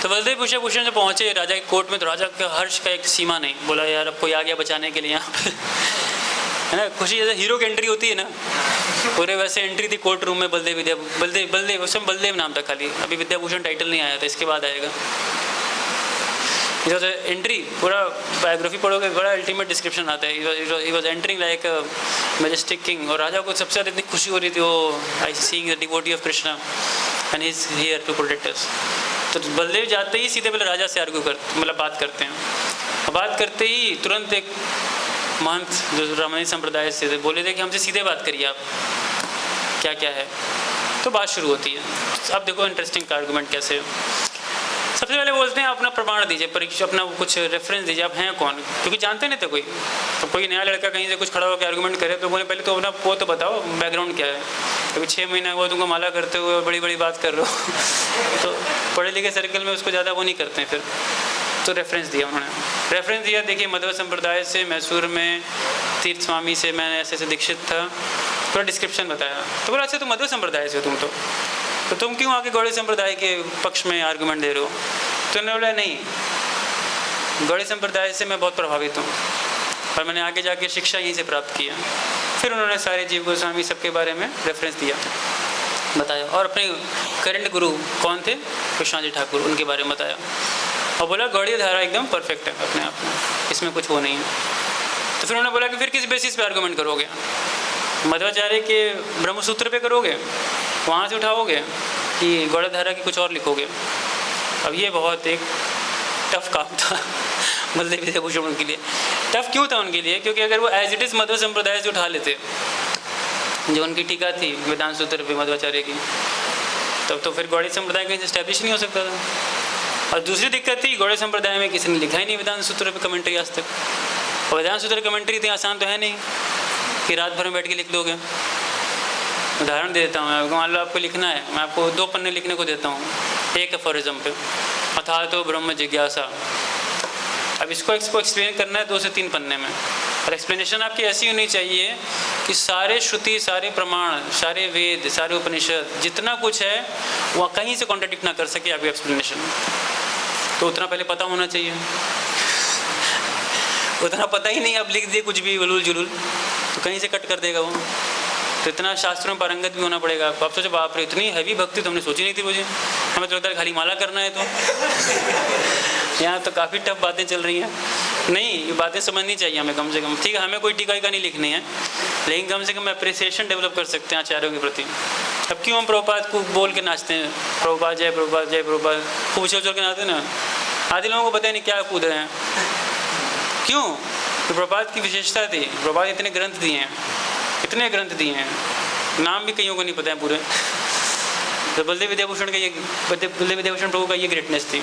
तो बलदेव विद्याभूषण जब पहुँचे राजा के कोर्ट में, तो राजा का हर्ष का एक सीमा नहीं, बोला यार अब कोई आ गया बचाने के लिए यहाँ पे, है ना, खुशी जैसे हीरो की एंट्री होती है ना, पूरे वैसे एंट्री थी कोर्ट रूम में। बलदेव उस समय बलदेव नाम था खाली, अभी विद्याभूषण टाइटल नहीं आया था, इसके बाद आएगा। एंट्री पूरा बायोग्राफी पढ़ोगे, बड़ा अल्टीमेट डिस्क्रिप्शन आता है। He was entering like a majestic king, और राजा को सबसे ज़्यादा इतनी खुशी हो रही थी, वो I seeing the devotee of Krishna and he is here to protect us. तो बलदेव जाते ही सीधे पहले राजा से आर्ग्यू मतलब बात करते हैं। बात करते ही तुरंत एक महंत जो रामायण संप्रदाय से थे बोले थे कि हमसे सीधे बात करिए आप, क्या क्या है। तो बात शुरू होती है। अब देखो इंटरेस्टिंग आर्गूमेंट कैसे है। सबसे पहले बोलते हैं अपना प्रमाण दीजिए, परीक्षा अपना कुछ रेफरेंस दीजिए, आप हैं कौन, क्योंकि जानते नहीं थे कोई। तो कोई नया लड़का कहीं से कुछ खड़ा होकर आर्गूमेंट करे तो बोले पहले तो अपना वो तो बताओ बैकग्राउंड क्या है। अभी 6 महीना हुआ तुमको माला करते हुए बड़ी बड़ी बात कर रहे हो। तो पढ़े लिखे सर्कल में उसको ज़्यादा वो नहीं करते हैं फिर। तो रेफरेंस दिया उन्होंने, रेफरेंस दिया, देखिए मध्व संप्रदाय से, मैसूर में तीर्थ स्वामी से मैं ऐसे ऐसे दीक्षित था, थोड़ा डिस्क्रिप्शन बताया। तो बोला अच्छा तुम मध्व संप्रदाय से हो तुम तो तुम क्यों आके गौड़ी संप्रदाय के पक्ष में आर्गूमेंट दे रहे हो। तो उन्होंने बोला नहीं, गौड़ी संप्रदाय से मैं बहुत प्रभावित हूँ और मैंने आगे जाके शिक्षा यहीं से प्राप्त किया। फिर उन्होंने सारे जीव गोस्वामी सबके बारे में रेफरेंस दिया, बताया, और अपने करंट गुरु कौन थे, कृष्णा जी ठाकुर, उनके बारे में बताया, और बोला गौड़ी धारा एकदम परफेक्ट है अपने आप में, इसमें कुछ वो नहीं है। तो फिर उन्होंने बोला कि फिर किस बेसिस पे आर्गूमेंट करोगे, मध्वाचार्य के ब्रह्मसूत्र पे करोगे, वहाँ से उठाओगे, कि गौड़ धारा की कुछ और लिखोगे। अब ये बहुत एक टफ काम था बलदेव विद्याभूषण के लिए। टफ क्यों था उनके लिए, क्योंकि अगर वो एज इट इज़ मध्व संप्रदाय से उठा लेते, जो उनकी टीका थी वेदांत सूत्र पे मध्वाचार्य की, तब तो फिर गौड़ी संप्रदाय कहीं से स्टैब्लिश नहीं हो सकता था। और दूसरी दिक्कत थी, गौड़ी संप्रदाय में किसी ने लिखा ही नहीं वेदांत सूत्र पे कमेंट्री आज तक। और वेदांत सूत्र कमेंट्री इतनी आसान तो है नहीं कि रात भर में बैठ के लिख दोगे। उदाहरण दे देता हूँ मैं आपको, मान लो आपको लिखना है, मैं आपको 2 पन्ने लिखने को देता हूँ, एक एफोरिज्म पे, अथा तो ब्रह्म जिज्ञासा। अब इसको एक्सप्लेन करना है 2 से 3 पन्ने में, और एक्सप्लेनेशन आपकी ऐसी होनी चाहिए कि सारे श्रुति, सारे प्रमाण, सारे वेद, सारे उपनिषद, जितना कुछ है वह कहीं से कॉन्ट्रडिक्ट ना कर सके आपकी एक्सप्लेनेशन। तो उतना पहले पता होना चाहिए। उतना पता ही नहीं, अब लिख दिए कुछ भी उलूल जुलूल, तो कहीं से कट कर देगा वो। तो इतना शास्त्रों में पारंगत भी होना पड़ेगा आपको। आप सोचो बाप रे, इतनी हैवी भक्ति तो हमने सोची नहीं थी मुझे, हमें तो लगता है खाली माला करना है। तो यहाँ तो काफ़ी टफ बातें चल रही हैं। नहीं, ये बातें समझनी चाहिए हमें कम से कम। ठीक है, हमें कोई टीका नहीं लिखनी है, लेकिन कम से कम अप्रिसिएशन डेवलप कर सकते हैं आचार्यों के प्रति। अब क्यों हम प्रभुपाद को बोल के नाचते हैं, प्रभुपाद जय प्रभुपाद जय प्रभुपाद, खूब उछल के नाचते ना, आधे लोगों को पता ही नहीं क्या कूद रहे हैं। क्यों? तो प्रभुपाद की विशेषता थी, प्रभुपाद इतने ग्रंथ दिए हैं, इतने ग्रंथ दिए हैं, नाम भी कईयों को नहीं पता है पूरे। तो बलदेव विद्याभूषण का ये, बलदेव विद्याभूषण प्रभु का ये ग्रेटनेस थी।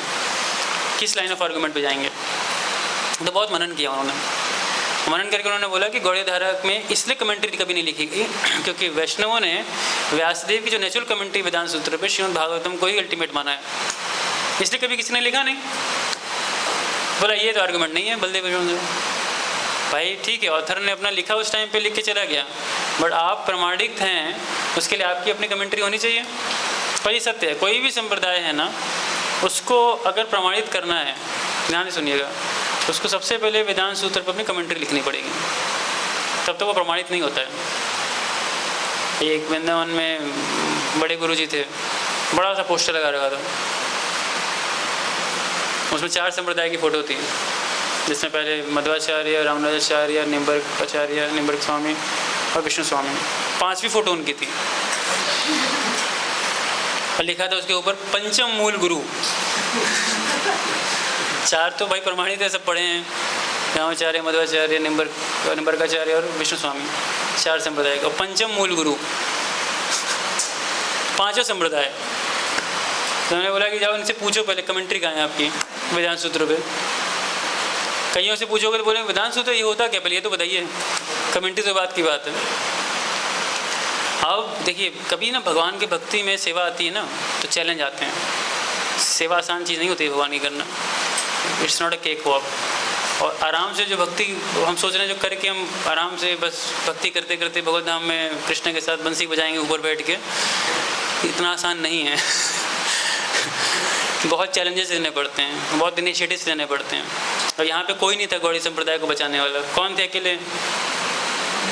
किस लाइन ऑफ आर्गूमेंट पे जाएंगे? तो बहुत मनन किया उन्होंने। मनन करके उन्होंने बोला कि गौड़ीय धारा में इसलिए कमेंट्री कभी नहीं लिखी गई क्योंकि वैष्णवों ने व्यासदेव की जो नेचुरल कमेंट्री वेदांत सूत्र पे श्रीमद् भागवतम को ही अल्टीमेट माना है, इसलिए कभी किसी ने लिखा नहीं। बोला ये तो आर्गूमेंट नहीं है बलदेव विद्याभूषण भाई, ठीक है ऑथर ने अपना लिखा उस टाइम पे लिख के चला गया, बट आप प्रमाणिक हैं, उसके लिए आपकी अपनी कमेंट्री होनी चाहिए। पर ये सत्य है, कोई भी संप्रदाय है ना, उसको अगर प्रमाणित करना है, ध्यान से सुनिएगा, उसको सबसे पहले वेदांत सूत्र पर अपनी कमेंट्री लिखनी पड़ेगी, तब तो वो प्रमाणित नहीं होता है। एक वृंदावन में बड़े गुरुजी थे, बड़ा सा पोस्टर लगा रखा था, उसमें 4 संप्रदाय की फ़ोटो थी, जिसमें पहले मध्वाचार्य, रामराजाचार्य, निम्बर्क आचार्य, निम्बर्क स्वामी और विष्णु स्वामी, 5वीं फ़ोटो उनकी थी। और लिखा था उसके ऊपर पंचम मूल गुरु। 4 तो भाई प्रमाणित है, सब पढ़े हैं, रामाचार्य, मध्वाचार्य, निम्बर्काचार्य और विष्णु स्वामी, 4 संप्रदाय का। और पंचम मूल गुरु 5 संप्रदाय। तो मैंने बोला कि जाओ इनसे पूछो पहले कमेंट्री कहाँ है आपकी वेदांत सूत्र पे। कईयों से पूछोगे तो बोलेंगे वेदांत सूत्र ये होता क्या, पहले ये तो बताइए, कमेंट्री तो बात की बात है। अब देखिए कभी ना भगवान के भक्ति में सेवा आती है ना, तो चैलेंज आते हैं। सेवा आसान चीज़ नहीं होती है भगवान की करना, it's not a cake walk. और आराम से जो भक्ति हम सोच रहे हैं, जो करके हम आराम से बस भक्ति करते करते भगवत धाम में कृष्ण के साथ बंसी बजाएंगे ऊपर बैठ के, इतना आसान नहीं है। बहुत चैलेंजेस लेने पड़ते हैं, बहुत इनिशिएटिव्स लेने पड़ते हैं। और यहाँ पे कोई नहीं था गौड़ी संप्रदाय को बचाने वाला। कौन थे अकेले?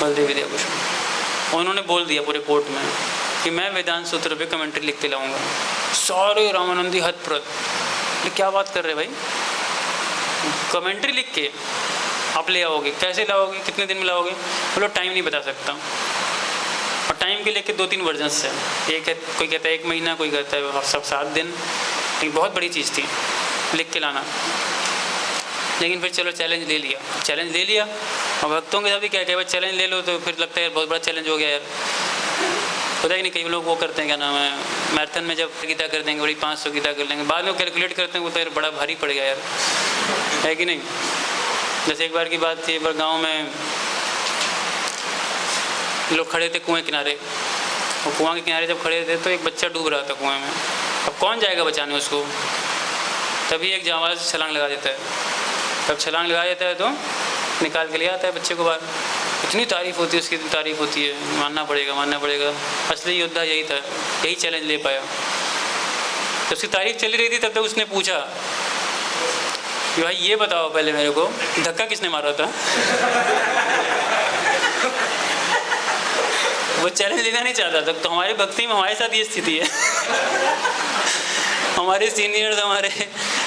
बलदेव विद्याभूषण। उन्होंने बोल दिया पूरे कोर्ट में कि मैं वेदांत सूत्र पे कमेंट्री लिख के लाऊंगा। सारे रामानंदी हतप्रत, ये क्या बात कर रहे भाई, कमेंट्री लिख के आप ले आओगे, कैसे लाओगे, कितने दिन में लाओगे? बोलो टाइम नहीं बता सकता। और टाइम के लेके 2-3 वर्जन्स है, एक है कोई कहता है 1 महीना, कोई कहता है सब 7 दिन। एक बहुत बड़ी चीज़ थी लिख के लाना। लेकिन फिर चलो चैलेंज ले लिया। और भक्तों के साथ भी क्या भाई चैलेंज ले लो, तो फिर लगता है बहुत बड़ा चैलेंज हो गया यार। पता ही नहीं, कई लोग वो करते हैं, क्या नाम है, मैराथन में जब गीता कर देंगे, बड़ी 500 गीता कर लेंगे, बाद में कैलकुलेट करते हैं वो तो यार बड़ा भारी पड़ गया यार, है कि नहीं? जैसे एक बार की बात थी, एक बार गाँव में लोग खड़े थे कुएँ किनारे, और कुआं के किनारे जब खड़े थे तो एक बच्चा डूब रहा था कुएं में। अब कौन जाएगा बचाने उसको? तभी एक जांबाज छलांग लगा देता है। तब छलांग लगा देता है तो निकाल के ले आता है बच्चे को बाहर। इतनी तारीफ होती है उसकी, इतनी तारीफ होती है, मानना पड़ेगा। असली योद्धा यही था, यही चैलेंज ले पाया। जब उसकी तारीफ चली रही थी तब तक उसने पूछा कि भाई ये बताओ पहले मेरे को, धक्का किसने मारा था? वो चैलेंज लेना नहीं चाहता था। तो हमारी भक्ति में हमारे साथ ये स्थिति है। हमारे सीनियर्स, हमारे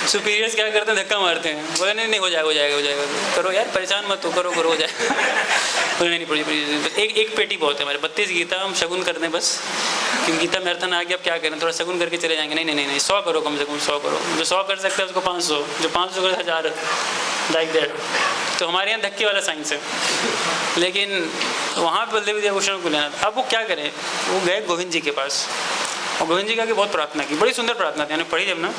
सुपीरियर्स क्या करते हैं, धक्का मारते हैं, बोले नहीं हो जाएगा, करो यार, परेशान मत हो, करो हो जाएगा। बोले नहीं पड़ी एक पेटी बहुत है हमारे, 32 गीता हम शगुन कर दें बस, क्योंकि गीता मैराथन आ गया, अब क्या करें, थोड़ा शगुन करके चले जाएंगे। नहीं 100 करो, कम से कम 100 करो। जो 100 कर सकता है उसको 500, जो 500 कर 1000, लाइक दैट। तो हमारे यहाँ धक्के वाला साइंस है। लेकिन वहाँ पर बलदेव विद्याभूषण को लेना था। अब वो क्या करें, वो गए गोविंद जी के पास, और गोविंद जी के आगे बहुत प्रार्थना की, बड़ी सुंदर प्रार्थना थी, मैंने पढ़ी जब ना।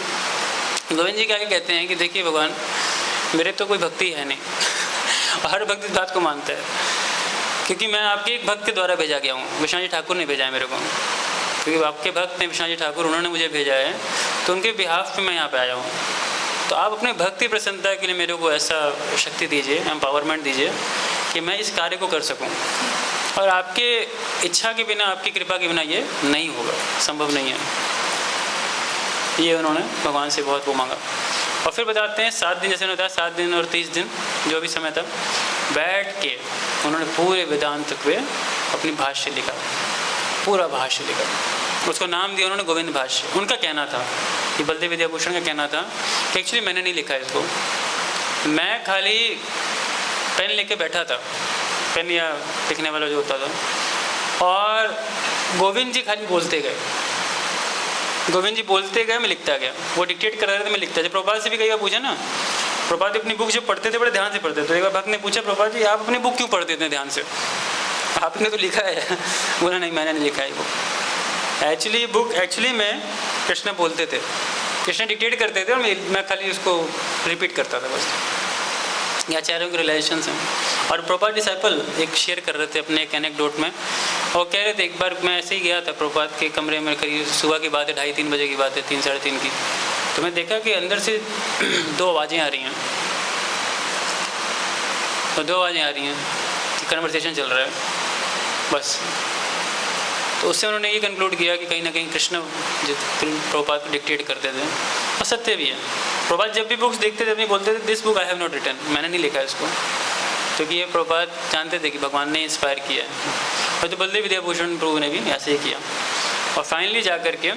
गोविंद जी के आगे कहते हैं कि देखिए भगवान, मेरे तो कोई भक्ति है नहीं, और हर भक्त इस बात को मानता है, क्योंकि मैं आपके एक भक्त के द्वारा भेजा गया हूँ। विश्वनाथ जी ठाकुर ने भेजा है मेरे को, क्योंकि आपके भक्त हैं विश्वनाथ जी ठाकुर, उन्होंने मुझे भेजा है, तो उनके बिहाफ पे मैं यहाँ पे आया हूँ। तो आप अपने भक्ति प्रसन्नता के लिए मेरे को ऐसा शक्ति दीजिए, एम्पावरमेंट दीजिए कि मैं इस कार्य को कर सकूं। और आपके इच्छा के बिना, आपकी कृपा के बिना ये नहीं होगा, संभव नहीं है। ये उन्होंने भगवान से बहुत वो मांगा। और फिर बताते हैं 7 दिन, जैसे उन्होंने बताया 7 दिन और 30 दिन जो भी समय था, बैठ के उन्होंने पूरे वेदांत पे अपनी भाष्य लिखा, पूरा भाष्य लिखा। उसको नाम दिया उन्होंने गोविंद भाष्य। उनका कहना था, ये बलदेव विद्याभूषण का कहना था कि एक्चुअली मैंने नहीं लिखा इसको, मैं खाली पेन लेके बैठा था, पेन या लिखने वाला जो होता था, और गोविंद जी खाली बोलते गए, मैं लिखता गया। वो डिक्टेट कर रहे थे, मैं लिखता। जब प्रभुपाद से भी कई बार पूछा ना प्रभुपाद जी अपनी बुक जब पढ़ते थे बड़े ध्यान से पढ़ते थे। तो एक बार भक्त ने पूछा, प्रभुपाद जी आप अपनी बुक क्यों पढ़ते इतने ध्यान से, आपने तो लिखा है। बोला नहीं मैंने नहीं लिखा है बुक। एक्चुअली में कृष्ण बोलते थे, कृष्ण डिक्टेट करते थे और मैं खाली उसको रिपीट करता था बस। ये आचार्यों के रिलेशंस हैं। और प्रभुपाद डिसाइपल एक शेयर कर रहे थे अपने एक एनेक्डोट में, और कह रहे थे एक बार मैं ऐसे ही गया था प्रभुपाद के कमरे में, करीब सुबह की बात है, 2:30-3 बजे की बात है, 3 साढ़े 3 की। तो मैं देखा कि अंदर से 2 आवाज़ें आ रही हैं, तो 2 आवाज़ें आ रही हैं, कन्वर्सेशन चल रहा है बस। तो उससे उन्होंने ये कंक्लूड किया कि कहीं ना कहीं कृष्ण प्रभुपाद को डिक्टेट करते थे, और सत्य भी है। प्रभुपाद जब भी बुक्स देखते थे अपनी बोलते थे this book I have not written, मैंने नहीं लिखा इसको, क्योंकि ये प्रभुपाद जानते थे कि भगवान ने इंस्पायर किया है। और तो बलदेव विद्याभूषण प्रभु ने भी ऐसे ही किया। और फाइनली जा कर के